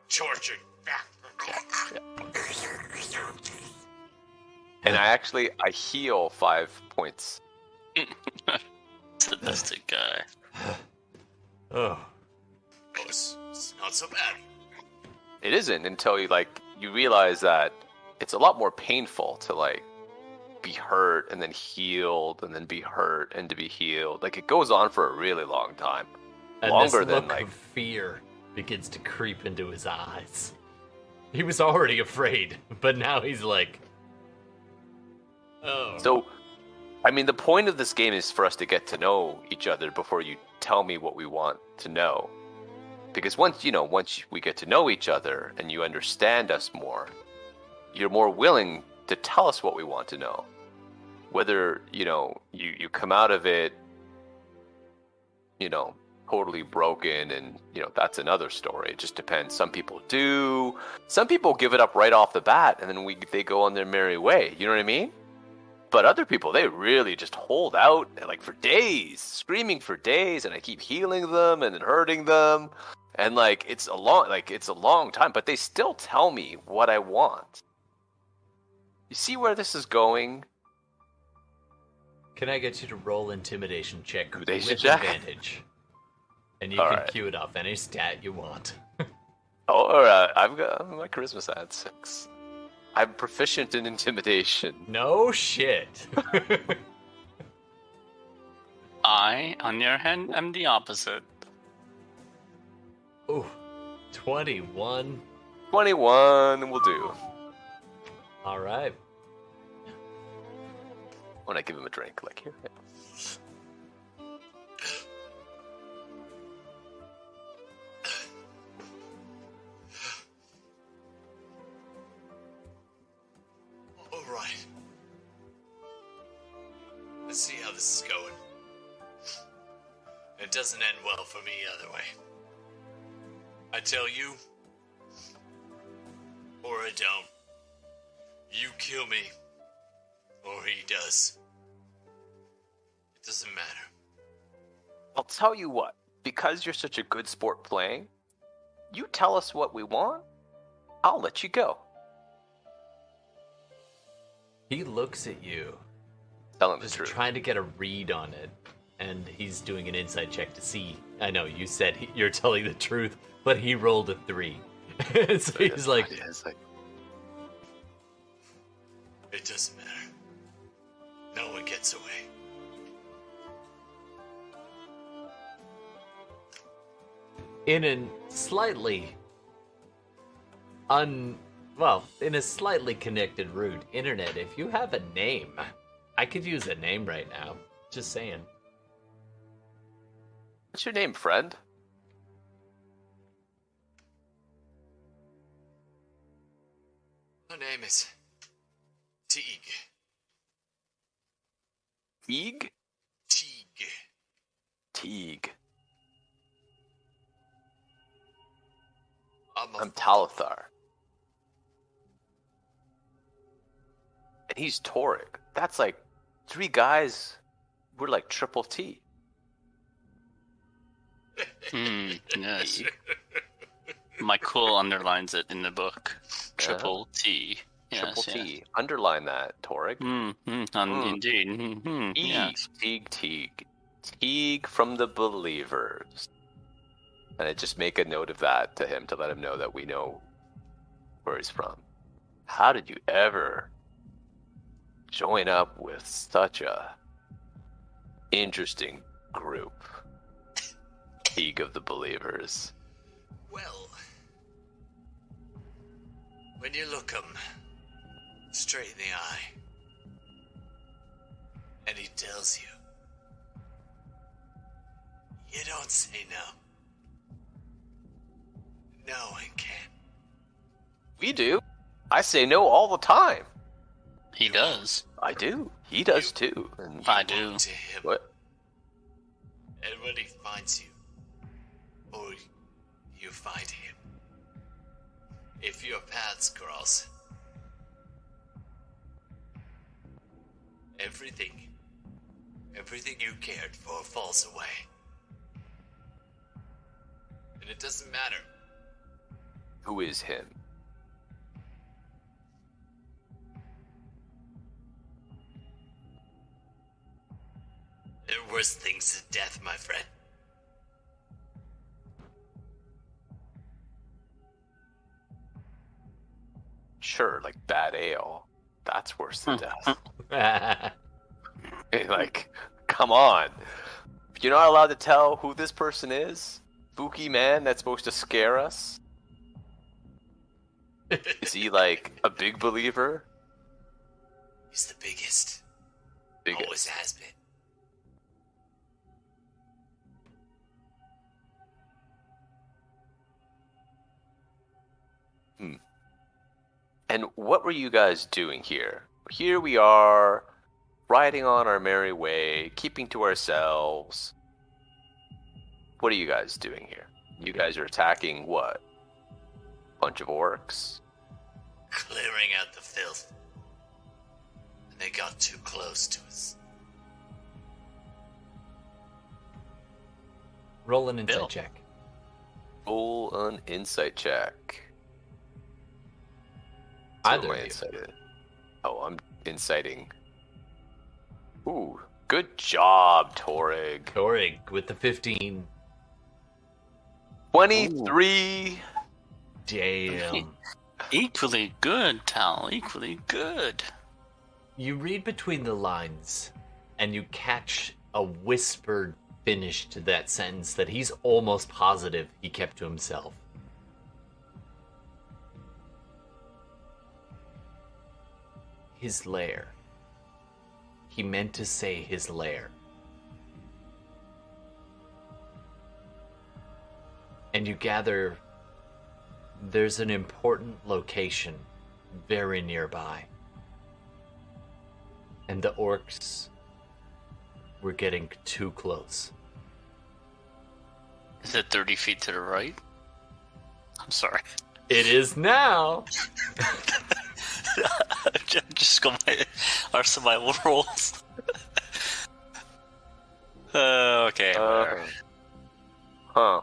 tortured. And I heal 5 points. Sadistic guy. Oh. It's not so bad. It isn't until you realize that it's a lot more painful to be hurt and then healed and then be hurt and to be healed. Like it goes on for a really long time. And Longer this look than of fear begins to creep into his eyes. He was already afraid, but now he's like, oh. So, I mean, the point of this game is for us to get to know each other before you tell me what we want to know. Because once we get to know each other and you understand us more, you're more willing to tell us what we want to know. Whether, you come out of it, totally broken and, that's another story. It just depends. Some people do. Some people give it up right off the bat and then they go on their merry way. You know what I mean? But other people, they really just hold out like for days, screaming for days, and I keep healing them and then hurting them, and like it's a long time. But they still tell me what I want. You see where this is going? Can I get you to roll intimidation check Intimidation with check? advantage? And you All can right. cue it off any stat you want. Oh, all right. I've got my charisma's at 6. I'm proficient in intimidation. No shit. I, on your hand, am the opposite. Ooh, 21. 21 will do. All right. When I give him a drink, like here. All right. Let's see how this is going. It doesn't end well for me either way. I tell you, or I don't. You kill me, or he does. It doesn't matter. I'll tell you what. Because you're such a good sport playing, you tell us what we want, I'll let you go. He looks at you, Tell him the just truth. trying to get a read on it, and he's doing an insight check to see. I know you said you're telling the truth, but he rolled a 3. So he's like, Yeah, it's like, It doesn't matter. No one gets away. in a slightly in a slightly connected route, internet, if you have a name, I could use a name right now. Just saying. what's your name, friend? My name is Teague. Teague? Teague. Teague. I'm I'm Talithar. And he's Toric. That's like 3 guys. We're like triple T. Yes. My cool underlines it in the book. Triple T. Yes, Triple yes. T. Underline that, Toric. Indeed. Teague. Yes. Teague. Teague from the Believers. And I just make a note of that to him to let him know that we know where he's from. How did you ever join up with such a interesting group? Teague of the Believers. Well, when you look him straight in the eye, and he tells you, you don't say no. No one can. We do. I say no all the time. He does. I do. He does too. And I do. To him, what? and when he finds you, or you find him, if your paths cross, everything you cared for falls away. And it doesn't matter. Who is him? There are worse things than death, my friend. Sure, like bad ale. That's worse than death. Like, come on. You're not allowed to tell who this person is? Spooky man that's supposed to scare us? Is he like a big believer? He's the biggest. Biggest. Always has been. And what were you guys doing here? Here we are, riding on our merry way, keeping to ourselves. What are you guys doing here? You guys are attacking what? Bunch of orcs? Clearing out the filth. They got too close to us. Roll an Bill. insight check. Roll an insight check. Either What of am I you. incited? Oh, I'm inciting. Ooh, good job, Torig. Torig with the 15. 23. Damn. Equally good, Tal. Equally good. You read between the lines, and you catch a whispered finish to that sentence that he's almost positive he kept to himself. His lair. He meant to say his lair. And you gather there's an important location very nearby. And the orcs were getting too close. Is it 30 feet to the right? I'm sorry. It is now! Just go by our survival rolls. Okay. Whatever. Huh.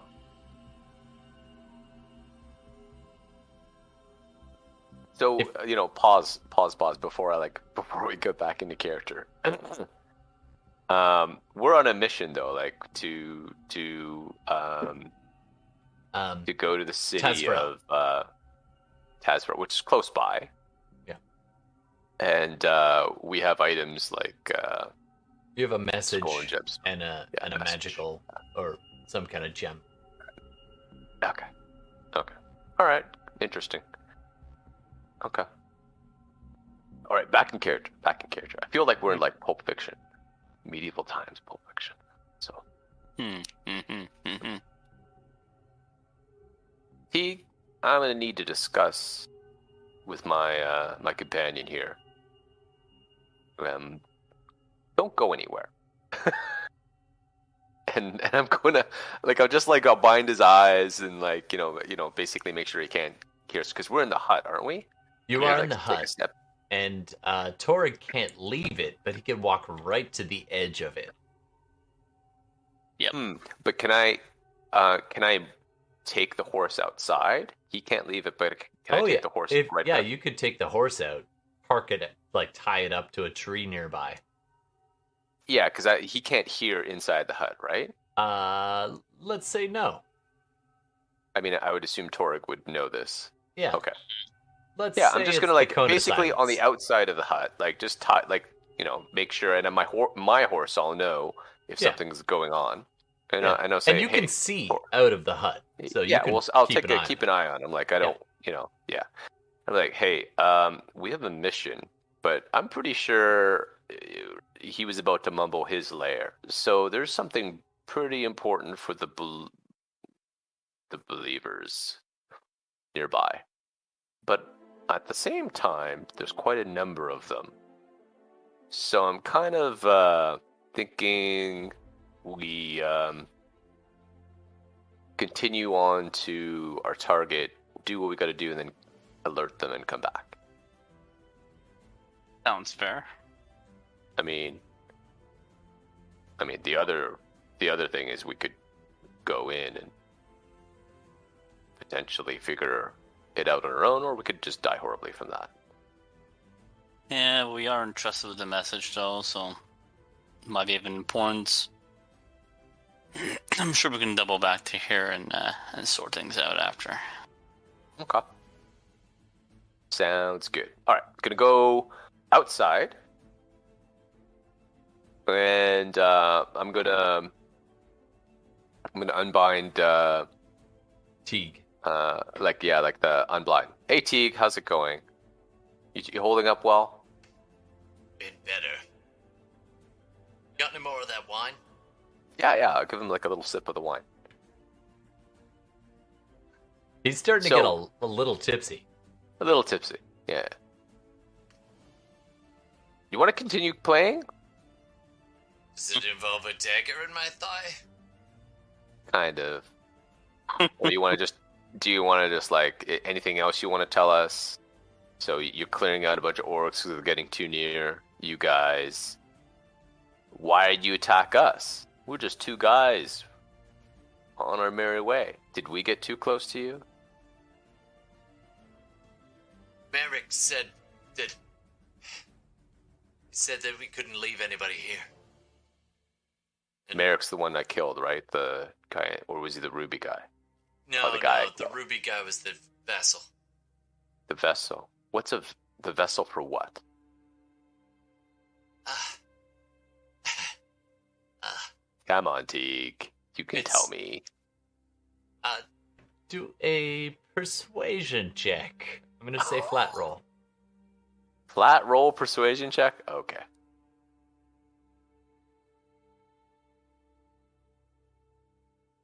So, pause before we go back into character. We're on a mission though, to go to the city Tazra. of Tazra, which is close by. Yeah. And we have items like You have a message skull and gems. and a message. magical or some kind of gem. Okay. All right. Interesting. Okay. All right. Back in character. I feel like we're in Pulp Fiction, medieval times Pulp Fiction. So. I'm gonna need to discuss with my my companion here. Don't go anywhere. and I'm gonna I'll bind his eyes and basically make sure he can't hear us because we're in the hut, aren't we? You Can we, are in the take a hut, step? and Torig can't leave it, but he can walk right to the edge of it. But can I take the horse outside? He can't leave it, but can I take the horse right Yeah, back? you could take the horse out, park it, tie it up to a tree nearby. Yeah, because he can't hear inside the hut, right? Let's say no. I mean, I would assume Torig would know this. Yeah. Okay. Let's Yeah, say I'm just it's gonna the cone of basically on the silence. outside of the hut, just tie, make sure, and my horse, I'll know if Yeah. something's going on, and Yeah. I know. Say, and you hey, can see out of the hut, so you yeah, can well, I'll keep keep an eye on him. I don't, yeah. I'm like, hey, we have a mission, but I'm pretty sure he was about to mumble his lair. So there's something pretty important for the believers nearby, but at the same time, there's quite a number of them. So I'm kind of thinking we continue on to our target, do what we got to do, and then alert them and come back. Sounds fair. I mean, the other thing is we could go in and potentially figure it out on our own, or we could just die horribly from that. Yeah, we are entrusted with the message though, so it might be of importance. I'm sure we can double back to here and sort things out after. Okay. Sounds good. All right, gonna go outside, and I'm gonna unbind Teague. the unblind. Hey Teague, how's it going? You holding up well? Been better. Got any more of that wine? Yeah. I'll give him a little sip of the wine. He's starting to get a little tipsy. A little tipsy. Yeah. You want to continue playing? Does it involve a dagger in my thigh? Kind of. Or do you want to just anything else you want to tell us? So you're clearing out a bunch of orcs because they're getting too near. you guys, why did you attack us? We're just two guys on our merry way. Did we get too close to you? Merrick said that we couldn't leave anybody here. And Merrick's the one I killed, right? The guy, or was he the ruby guy? no, the guy I the killed. ruby guy was the vessel. The vessel. What's the vessel for what? Come on, Teague. You can tell me. Do a persuasion check. I'm gonna say flat roll. Flat roll persuasion check? Okay.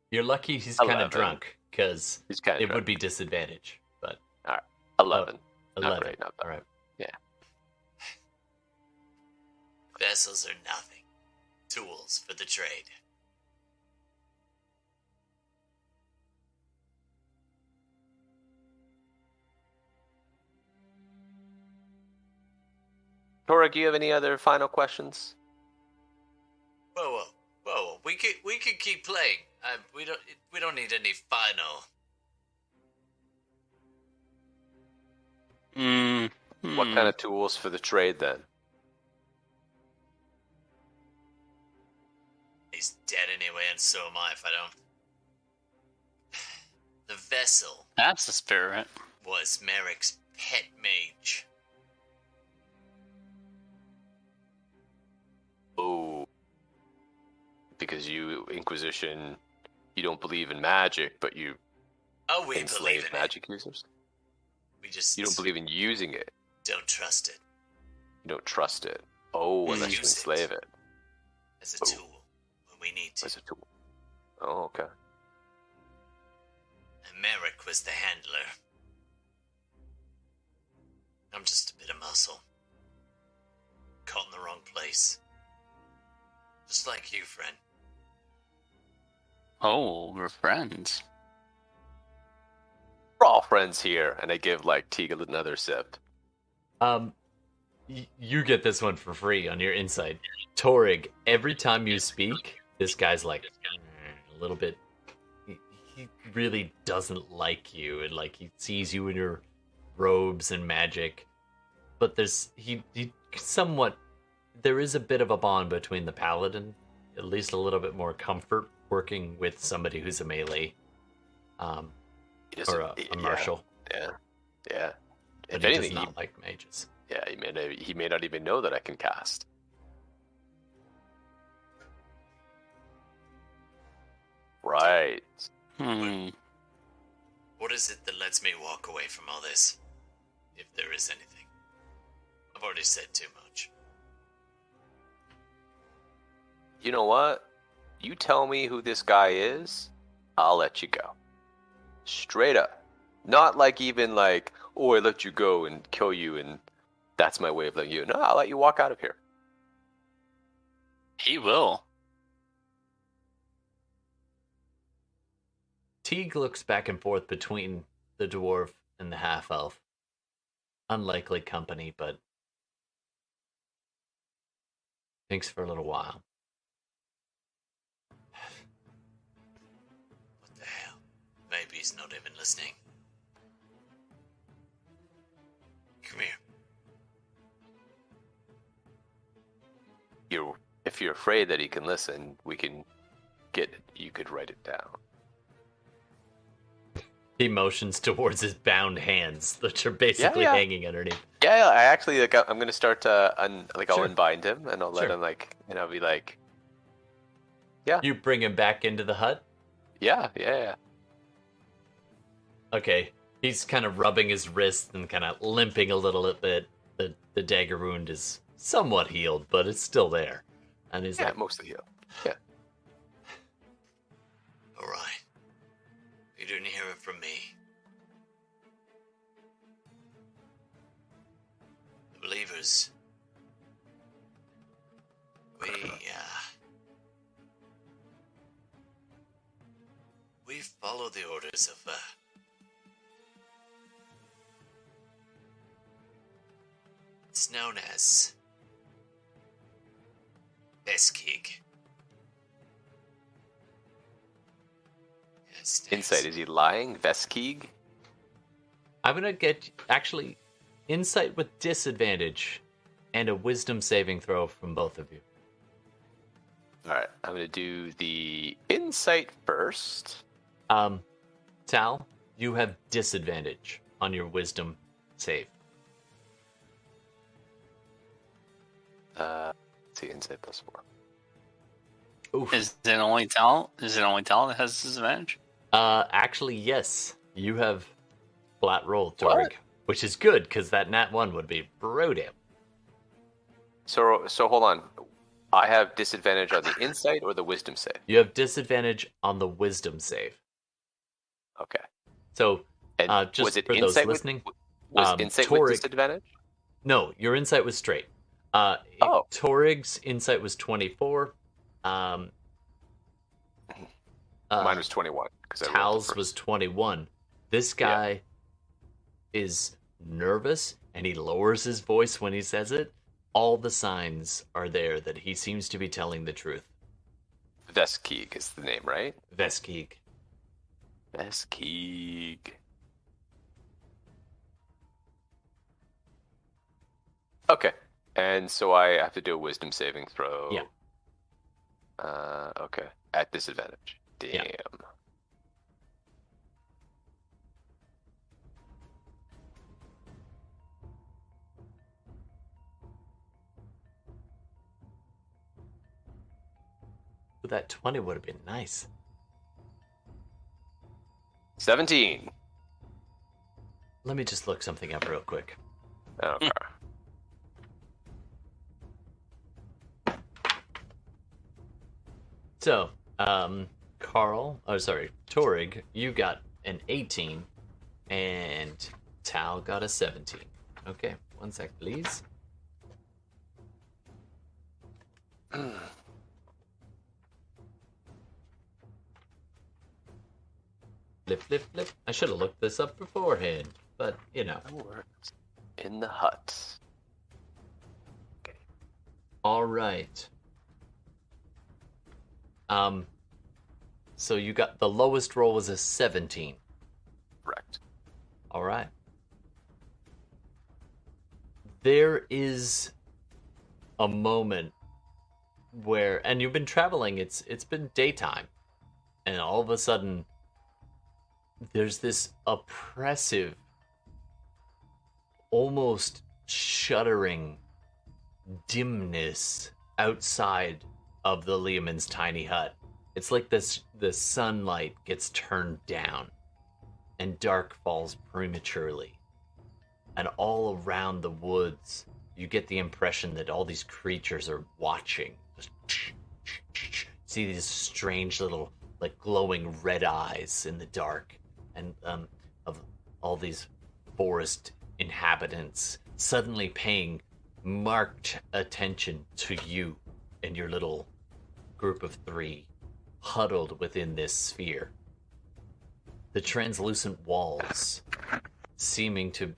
You're lucky he's kind 11. of drunk, because He's kind of it would be disadvantage. But 11. 11. Not great, not bad. All right. Yeah. Vessels are nothing. Tools for the trade. Torek, do you have any other final questions? Whoa. We could keep playing. We don't need any final. What kind of tools for the trade then? He's dead anyway, and so am I if I don't. The vessel That's the spirit. was Merrick's pet mage. Oh. Because you, Inquisition, you don't believe in magic, but you Oh, we believe enslave in magic users? it. We just You don't believe in using it. don't trust it You don't trust it. Oh, We unless you use it. enslave it. as a Oh. tool when we need to. As a tool. Oh, okay. And Merrick was the handler. I'm just a bit of muscle. Caught in the wrong place. Just like you, friend. Oh, we're friends. We're all friends here, and I give like Teague another sip. You get this one for free on your insight. Torig, every time you speak, this guy's like a little bit. He really doesn't like you, and like he sees you in your robes and magic. But he somewhat. There is a bit of a bond between the paladin, at least a little bit more comfort working with somebody who's a melee, He doesn't- or a martial. Yeah. But If he does anything, not like mages. he may not even know that I can cast. Right. What is it that lets me walk away from all this? If there is anything. I've already said too much. You know what? You tell me who this guy is, I'll let you go. Straight up. Not like even like, oh, I let you go and kill you and that's my way of letting you. No, I'll let you walk out of here. He will. Teague looks back and forth between the dwarf and the half-elf. Unlikely company, but thinks for a little while. What the hell? Maybe he's not even listening. Come here. If you're afraid that he can listen, we can you could write it down. He motions towards his bound hands, which are basically Yeah. hanging underneath. Yeah, I actually like I'm gonna start to I'll Sure. unbind him and I'll let Sure. him like and I'll be like, You bring him back into the hut? yeah. Okay. He's kind of rubbing his wrist and kind of limping a little bit. The dagger wound is somewhat healed, but it's still there. And he's Yeah, like, mostly heal. Yeah. Alright. You didn't hear it from me. The believers. We follow the orders of it's known as Veskig. Yes, Insight, is he lying? Veskig? I'm gonna get actually insight with disadvantage and a wisdom saving throw from both of you. Alright, I'm going to do the insight first. Tal, you have disadvantage on your wisdom save. Let's see, insight plus 4. Oof. Is it only Tal? Is it only Tal that has disadvantage? Actually, yes. You have flat roll, Torg, which is good because that nat 1 would be brutal. So hold on. I have disadvantage on the insight or the wisdom save? You have disadvantage on the wisdom save. Okay. So, And just was it for those insight listening, was insight with Torg- disadvantage? No, your insight was straight. Torig's insight was 24. Mine was 21. Tal's was 21. This guy is nervous, and he lowers his voice when he says it. All the signs are there that he seems to be telling the truth. Veskig is the name, right? Veskig. Veskig. Okay. And so I have to do a wisdom saving throw. Yeah. Okay. At disadvantage. Damn. Yeah. Ooh, that 20 would have been nice. 17. Let me just look something up real quick. Okay. So, Torig, you got an 18, and Tal got a 17. Okay, one sec, please. Flip, flip, flip. I should have looked this up beforehand, but, you know. In the hut. All right. So you got the lowest roll was a 17. Correct. All right. There is a moment where, and you've been traveling, it's been daytime, and all of a sudden there's this oppressive, almost shuddering dimness outside of the Leomund's tiny hut. It's like the sunlight gets turned down and dark falls prematurely. And all around the woods, you get the impression that all these creatures are watching. See these strange little, like, glowing red eyes in the dark, and of all these forest inhabitants suddenly paying marked attention to you and your little group of 3 huddled within this sphere. The translucent walls seeming to...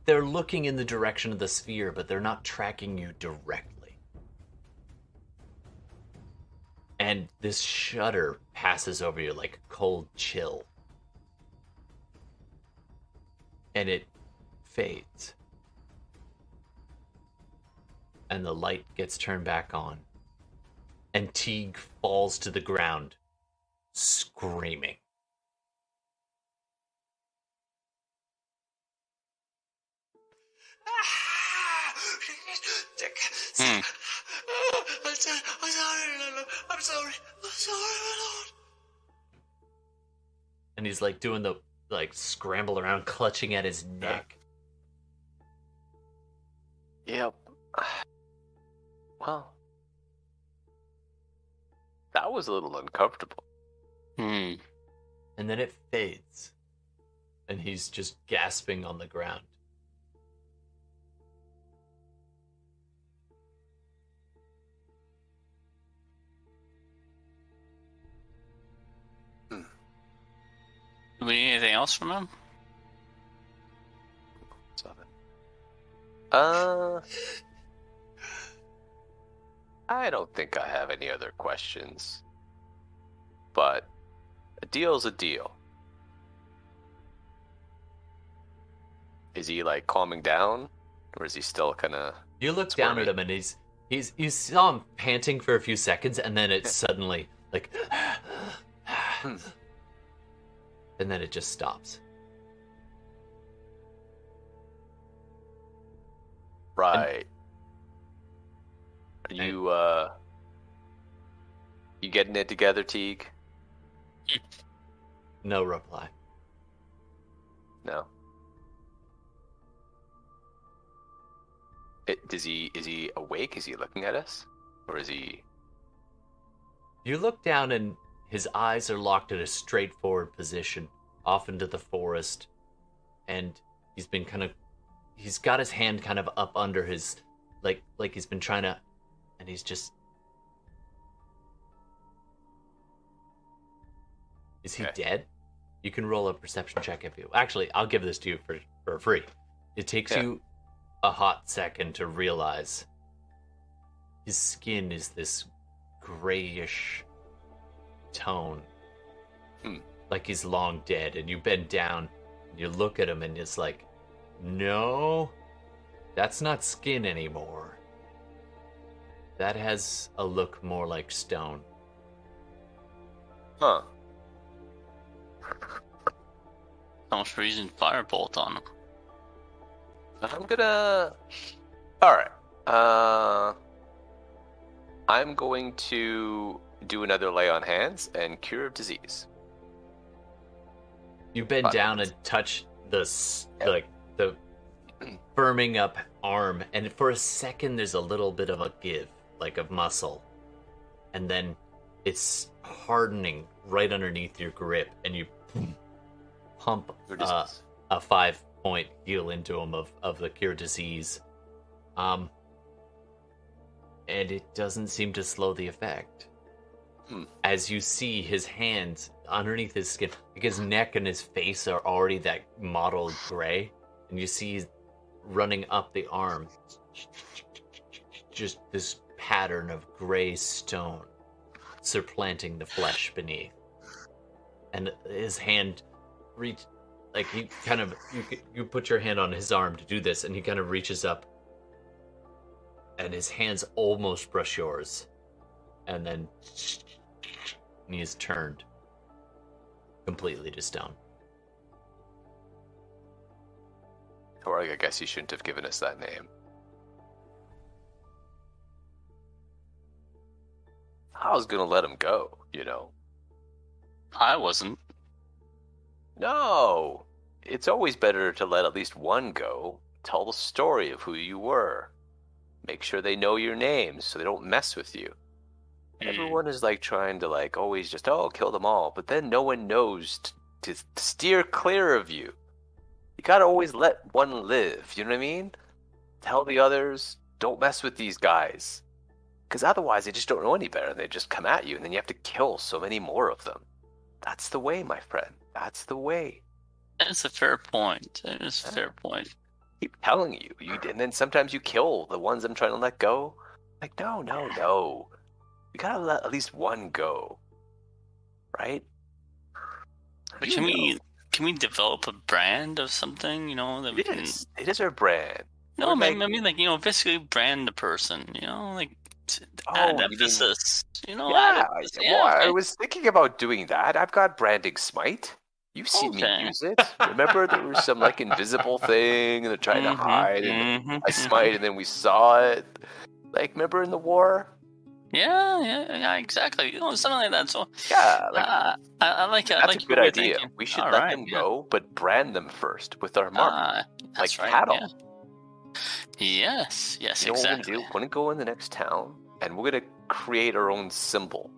They're looking in the direction of the sphere, but they're not tracking you directly. And this shudder passes over you like a cold chill. And it fades. And the light gets turned back on. And Teague falls to the ground, screaming. I'm sorry, my lord. And he's like doing the scramble around, clutching at his neck. Yep. Well, that was a little uncomfortable. And then it fades. And he's just gasping on the ground. Do we need anything else from him? 7. I don't think I have any other questions. But a deal's a deal. Is he like calming down, or is he still kind of? You look down at him, and you saw him panting for a few seconds, and then it's suddenly like, and then it just stops. Right. Are you getting it together, Teague? No reply. No. Is he awake? Is he looking at us? Or is he... You look down and his eyes are locked at a straightforward position, off into the forest, and he's got his hand kind of up under his, like he's been trying to, and he's just... Is he dead? You can roll a perception check if you... Actually, I'll give this to you for free. It takes you a hot second to realize his skin is this grayish tone, like he's long dead. And you bend down and you look at him and it's like, no, that's not skin anymore. That has a look more like stone. Huh. Almost freezing firebolt on him. I'm gonna... Alright. I'm going to do another lay on hands and cure of disease. You bend down and touch the firming up arm, and for a second there's a little bit of a give, like of muscle, and then it's hardening right underneath your grip, and you pump a 5-point heal into him of the cure disease, and it doesn't seem to slow the effect. As you see his hands underneath his skin, like his neck and his face are already that mottled gray, and you see running up the arm just this pattern of gray stone supplanting the flesh beneath, and his hand you put your hand on his arm to do this, and he kind of reaches up and his hands almost brush yours, and then he is turned completely to stone. Or I guess he shouldn't have given us that name. I was gonna let him go, you know. I wasn't. No! It's always better to let at least one go. Tell the story of who you were. Make sure they know your name so they don't mess with you. Everyone is like trying to like always just, kill them all. But then no one knows to steer clear of you. You gotta always let one live, you know what I mean? Tell the others, don't mess with these guys. Because otherwise they just don't know any better. They just come at you and then you have to kill so many more of them. That's the way, my friend. That's the way. That's a fair point. That is a fair point. Keep telling you. And then sometimes you kill the ones I'm trying to let go. Like, no. You gotta let at least one go. Right? But can we develop a brand of something, that we can... It is our brand. No, I mean, basically brand a person, add emphasis, Well, I was thinking about doing that. I've got branding smite. You've seen me use it. Remember there was some like invisible thing and they're trying to hide and I smite and then we saw it. Like, remember in the war? Yeah, exactly. Something like that. So yeah, I like it. That's a good idea. We should let them go, but brand them first with our mark, like cattle. Yeah. Yes, you know exactly. What we're gonna do? We're gonna go in the next town, and we're gonna create our own symbol.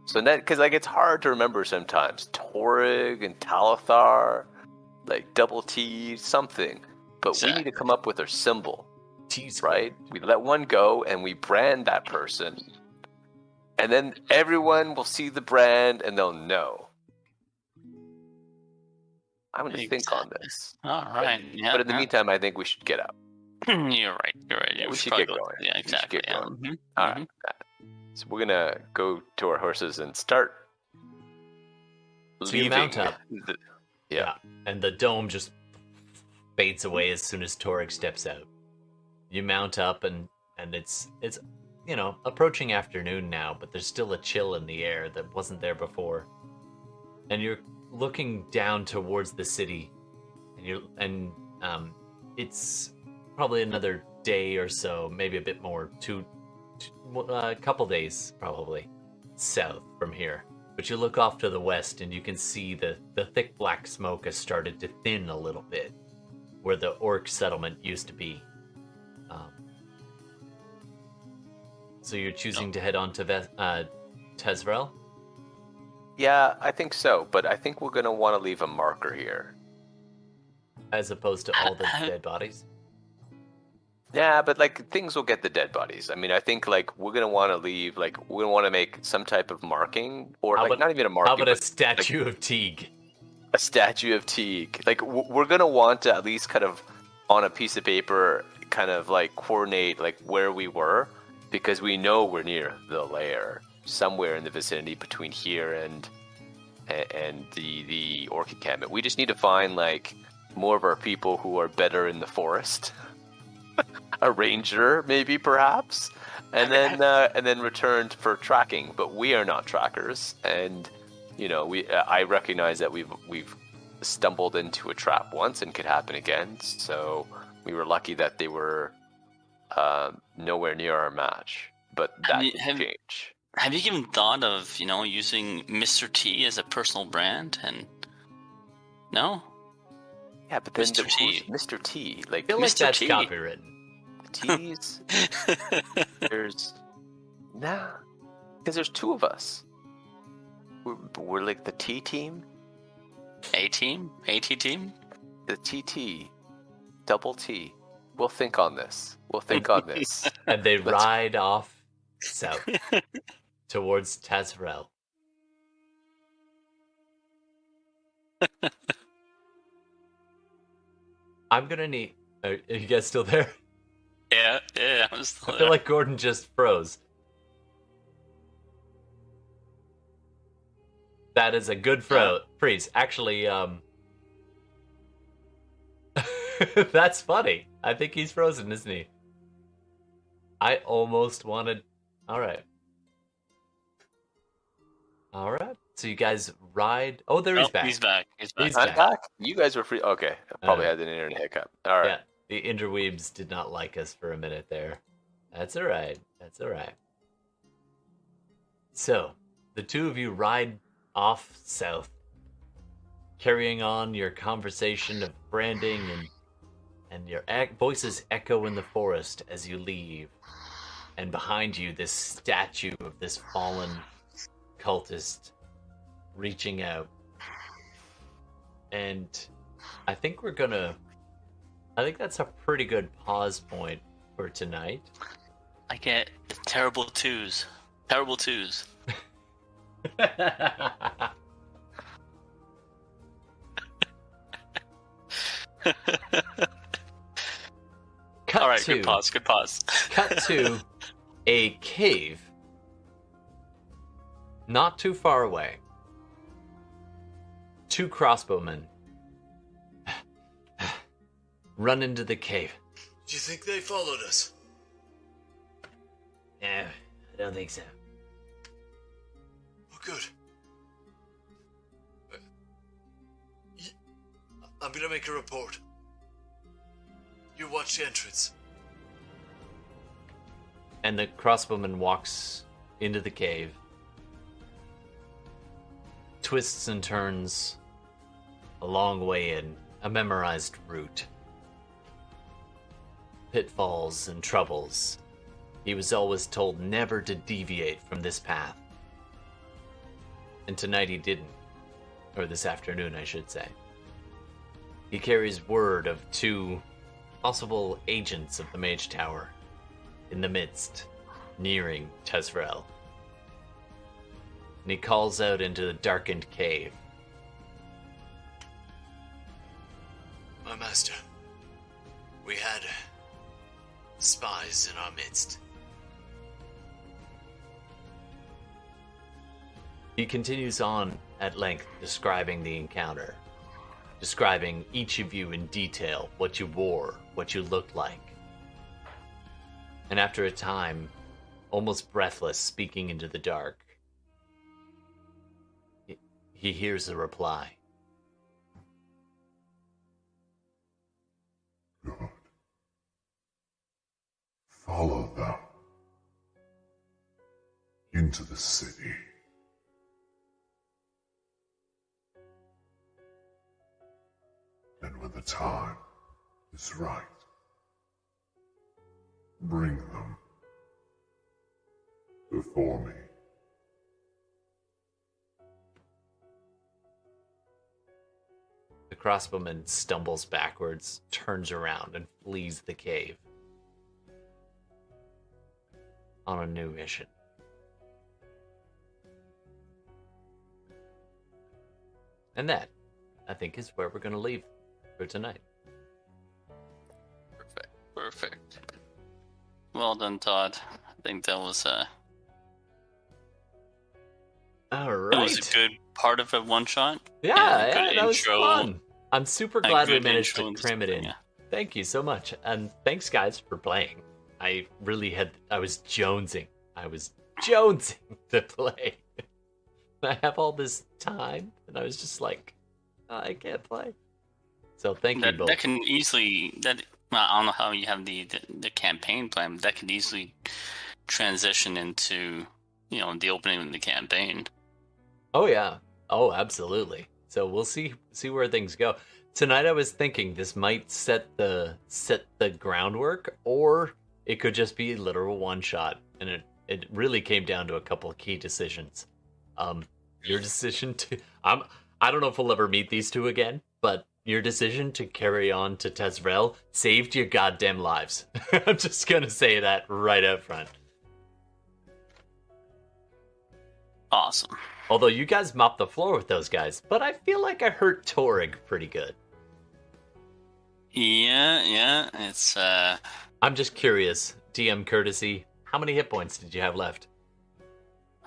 So that, because like it's hard to remember sometimes, Torig and Talithar, like double T something, but we need to come up with our symbol. Right? We let one go, and we brand that person. And then everyone will see the brand and they'll know. I'm going to think on this. All right. But in the meantime, I think we should get out. You're right. Yeah, we should get going. Yeah, exactly. All right. So we're gonna go to our horses and start So leaving. you mount up. Yeah. And the dome just fades away as soon as Torek steps out. You mount up and it's approaching afternoon now, but there's still a chill in the air that wasn't there before. And you're looking down towards the city, and it's probably another day or so, maybe a bit more, a couple days probably south from here. But you look off to the west and you can see the thick black smoke has started to thin a little bit where the orc settlement used to be. So you're choosing to head on to Tezrel? Yeah, I think so. But I think we're gonna want to leave a marker here. As opposed to all the dead bodies? Yeah, but like things will get the dead bodies. I mean, I think like we're gonna want to leave, like we're gonna want to make some type of marking, or How like about- not even a marking. How about a but, statue of Teague? a statue of Teague. Like we're gonna want to at least kind of on a piece of paper, kind of like coordinate like where we were, because we know we're near the lair, somewhere in the vicinity between here and the orc encampment. We just need to find like more of our people who are better in the forest. A ranger, maybe, perhaps, and then returned for tracking. But we are not trackers, and I recognize that we've stumbled into a trap once, and could happen again. So we were lucky that they were nowhere near our match. But that can change. Have you given thought of using Mr. T as a personal brand? And no. Yeah, but then Mr. T. who's Mr. T? Like I feel like Mr. that's T. copywritten. T's. There's because there's two of us. We're like the T team, A team, AT team. the TT, double T. We'll think on this. And they ride off south towards Tazrel. I'm gonna need. Are you guys still there? Yeah, I'm still I feel like Gordon just froze. That is a good freeze. Actually, that's funny. I think he's frozen, isn't he? I almost wanted. All right. So you guys ride. Oh, there he's back. He's back. He's I'm back. back. You guys were free. Okay, I probably had an internet hiccup. All right. Yeah, the interweebs did not like us for a minute there. That's all right. So, the two of you ride off south, carrying on your conversation of branding, and your voices echo in the forest as you leave. And behind you, this statue of this fallen cultist reaching out. And I think that's a pretty good pause point for tonight. I get terrible twos. Terrible twos. All right, good pause. Cut to a cave not too far away. Two crossbowmen run into the cave. Do you think they followed us? No, I don't think so. Oh, good. I'm gonna make a report. You watch the entrance. And the crossbowman walks into the cave, twists and turns a long way in, a memorized route. Pitfalls and troubles. He was always told never to deviate from this path. And tonight he didn't. Or this afternoon, I should say. He carries word of two possible agents of the Mage Tower in the midst, nearing Tezrel. And he calls out into the darkened cave. My master, we had spies in our midst. He continues on at length describing the encounter, describing each of you in detail, what you wore, what you looked like. And after a time, almost breathless, speaking into the dark, he hears a reply. Good. Follow them into the city. And when the time is right, bring them before me. The crossbowman stumbles backwards, turns around, and flees the cave on a new mission. And that, I think, is where we're going to leave for tonight. Perfect. Well done, Todd. I think that was All right. it was a good part of a one shot. Yeah, that was intro. fun. I'm super glad we good managed intro to into cram it in. something, yeah. Thank you so much. And thanks, guys, for playing. I was jonesing. To play. I have all this time, and I was just like, oh, I can't play. So thank you both. That can easily I don't know how you have the campaign plan, but that could easily transition into the opening of the campaign. Oh yeah. Oh, absolutely. So we'll see where things go. Tonight I was thinking this might set the groundwork, or it could just be a literal one shot, and it really came down to a couple of key decisions. Your decision to I don't know if we'll ever meet these two again, but your decision to carry on to Tezrel saved your goddamn lives. I'm just gonna say that right up front. Awesome. Although you guys mopped the floor with those guys, but I feel like I hurt Torrig pretty good. Yeah, it's I'm just curious, DM courtesy, how many hit points did you have left?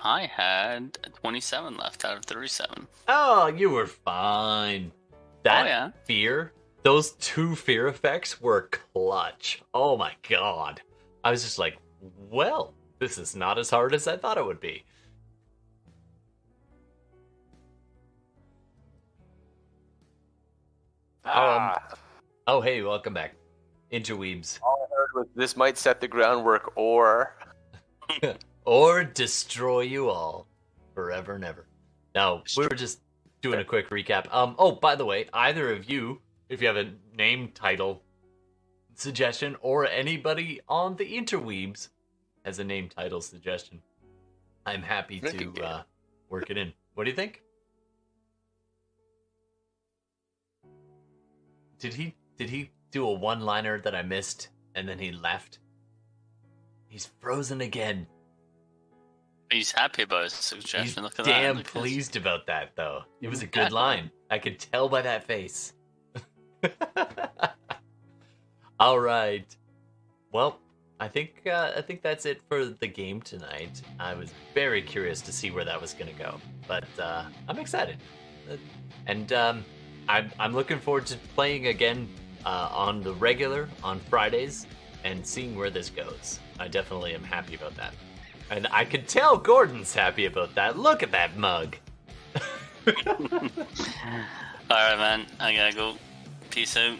I had 27 left out of 37. Oh, you were fine. That fear, those two fear effects were clutch. Oh my god. I was just like, well, this is not as hard as I thought it would be. Oh, hey, welcome back. Interweebs. All I heard was this might set the groundwork, or Or destroy you all forever and ever. Now, we were just doing a quick recap. Oh, by the way, either of you, if you have a name title suggestion, or anybody on the interweebs has a name title suggestion, I'm happy to work it in. What do you think? Did he do a one-liner that I missed and then he left? He's frozen again. He's happy about his suggestion. He's Look at damn that. pleased about that, though. It was a good line. I could tell by that face. All right. Well, I think that's it for the game tonight. I was very curious to see where that was going to go, but I'm excited, and I'm looking forward to playing again on the regular on Fridays and seeing where this goes. I definitely am happy about that. And I can tell Gordon's happy about that. Look at that mug. Alright, man. I gotta go. Peace out.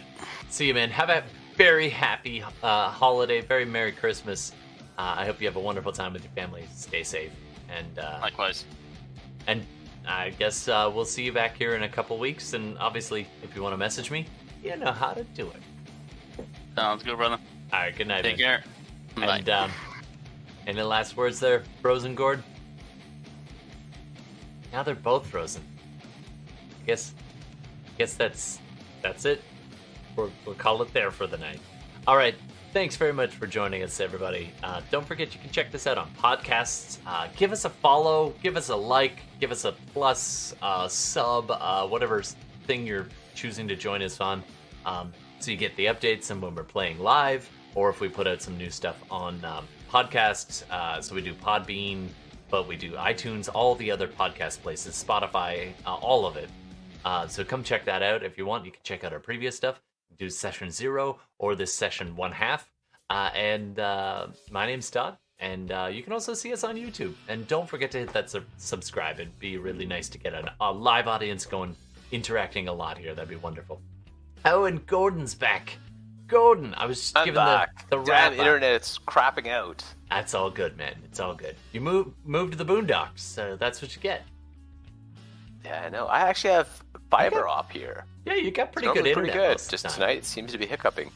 See you, man. Have a very happy holiday. Very Merry Christmas. I hope you have a wonderful time with your family. Stay safe. And Likewise. And I guess we'll see you back here in a couple weeks. And obviously, if you want to message me, you know how to do it. Sounds good, brother. All right, good night, Take man. care. And Bye. any last words there, Frozen Gord? Now they're both frozen. Guess that's it. We'll call it there for the night. All right. Thanks very much for joining us, everybody. Don't forget you can check this out on podcasts. Give us a follow, give us a like, give us a plus, sub, whatever thing you're choosing to join us on, so you get the updates and when we're playing live, or if we put out some new stuff on podcasts. So we do Podbean, but we do iTunes, all the other podcast places, Spotify, all of it. So come check that out if you want. You can check out our previous stuff. Do session 0 or this session 1/2. And my name's Todd, and you can also see us on YouTube. And don't forget to hit that subscribe. It'd be really nice to get a live audience going, interacting a lot here. That'd be wonderful. Oh, and Gordon's back. Gordon, I was just giving the wrap Damn, internet's crapping out. That's all good, man. It's all good. You moved to the boondocks, so that's what you get. Yeah, I know. I actually have fiber op here. Yeah, you got pretty It's good normally internet. pretty good. most of Just the time. tonight it seems to be hiccuping.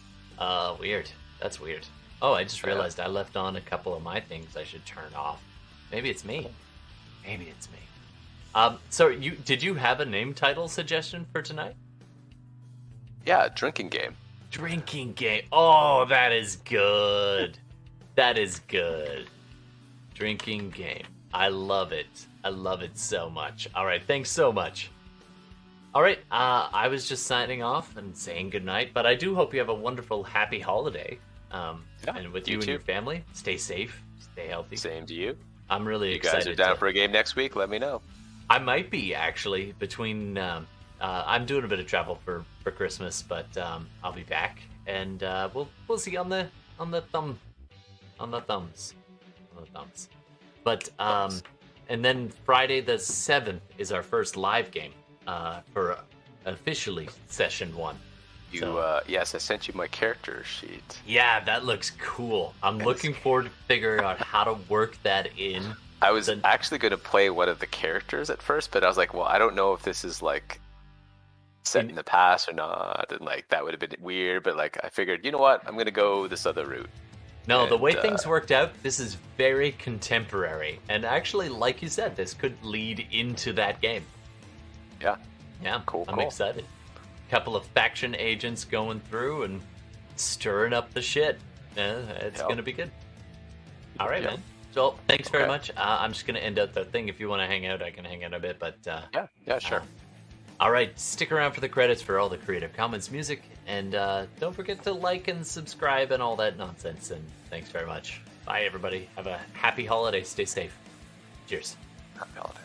Weird. That's weird. Oh, I just realized I left on a couple of my things I should turn off. Maybe it's me. Maybe it's me. So did you have a name title suggestion for tonight? Yeah, drinking game. Drinking game. Oh, that is good. That is good. Drinking game. I love it. I love it so much. All right, thanks so much. All right, I was just signing off and saying goodnight, but I do hope you have a wonderful, happy holiday. And with you and too. your family, stay safe, stay healthy. Same to you. I'm really You excited. guys are down for a game next week? Let me know. I might be actually between. I'm doing a bit of travel for Christmas, but I'll be back, and we'll see on the thumbs. But and then Friday the 7th is our first live game for officially session 1. Yes, I sent you my character sheet. Yeah, that looks cool. I'm looking forward to figuring out how to work that in. I was actually going to play one of the characters at first, but I was like, well, I don't know if this is like set in the past or not, and like that would have been weird. But like, I figured, you know what, I'm going to go this other route. No, the way things worked out, this is very contemporary, and actually, like you said, this could lead into that game. Yeah, cool. I'm cool. excited. Couple of faction agents going through and stirring up the shit. It's gonna be good. All right, man. So thanks very much. I'm just gonna end out the thing. If you want to hang out, I can hang out a bit. But yeah, sure. All right, stick around for the credits for all the Creative Commons music, and don't forget to like and subscribe and all that nonsense. And thanks very much. Bye, everybody. Have a happy holiday. Stay safe. Cheers. Happy holiday.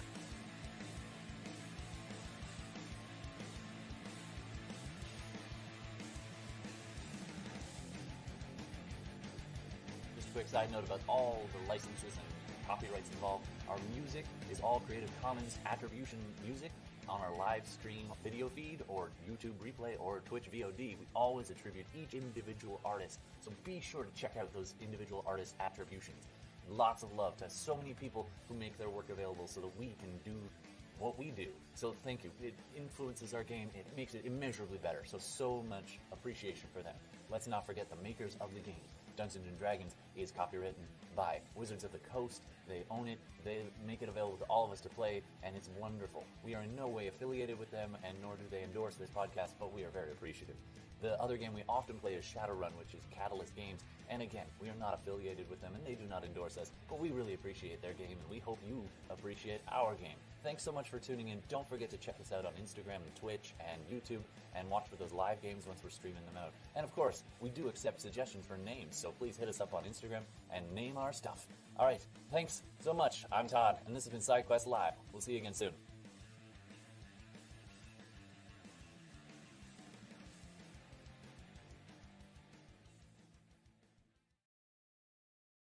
Just a quick side note about all the licenses and copyrights involved. Our music is all Creative Commons attribution music on our live stream video feed or YouTube replay or Twitch VOD. We always attribute each individual artist, so be sure to check out those individual artist attributions. Lots of love to so many people who make their work available so that we can do what we do. So thank you. It influences our game. It makes it immeasurably better. So much appreciation for them. Let's not forget the makers of the game. Dungeons & Dragons is copywritten by Wizards of the Coast. They own it. They make it available to all of us to play, and it's wonderful. We are in no way affiliated with them, and nor do they endorse this podcast, but we are very appreciative. The other game we often play is Shadowrun, which is Catalyst Games, and again, we are not affiliated with them, and they do not endorse us, but we really appreciate their game, and we hope you appreciate our game. Thanks so much for tuning in. Don't forget to check us out on Instagram and Twitch and YouTube, and watch for those live games once we're streaming them out. And of course, we do accept suggestions for names, so please hit us up on Instagram and name our stuff. All right, thanks so much. I'm Todd, and this has been SideQuest Live. We'll see you again soon.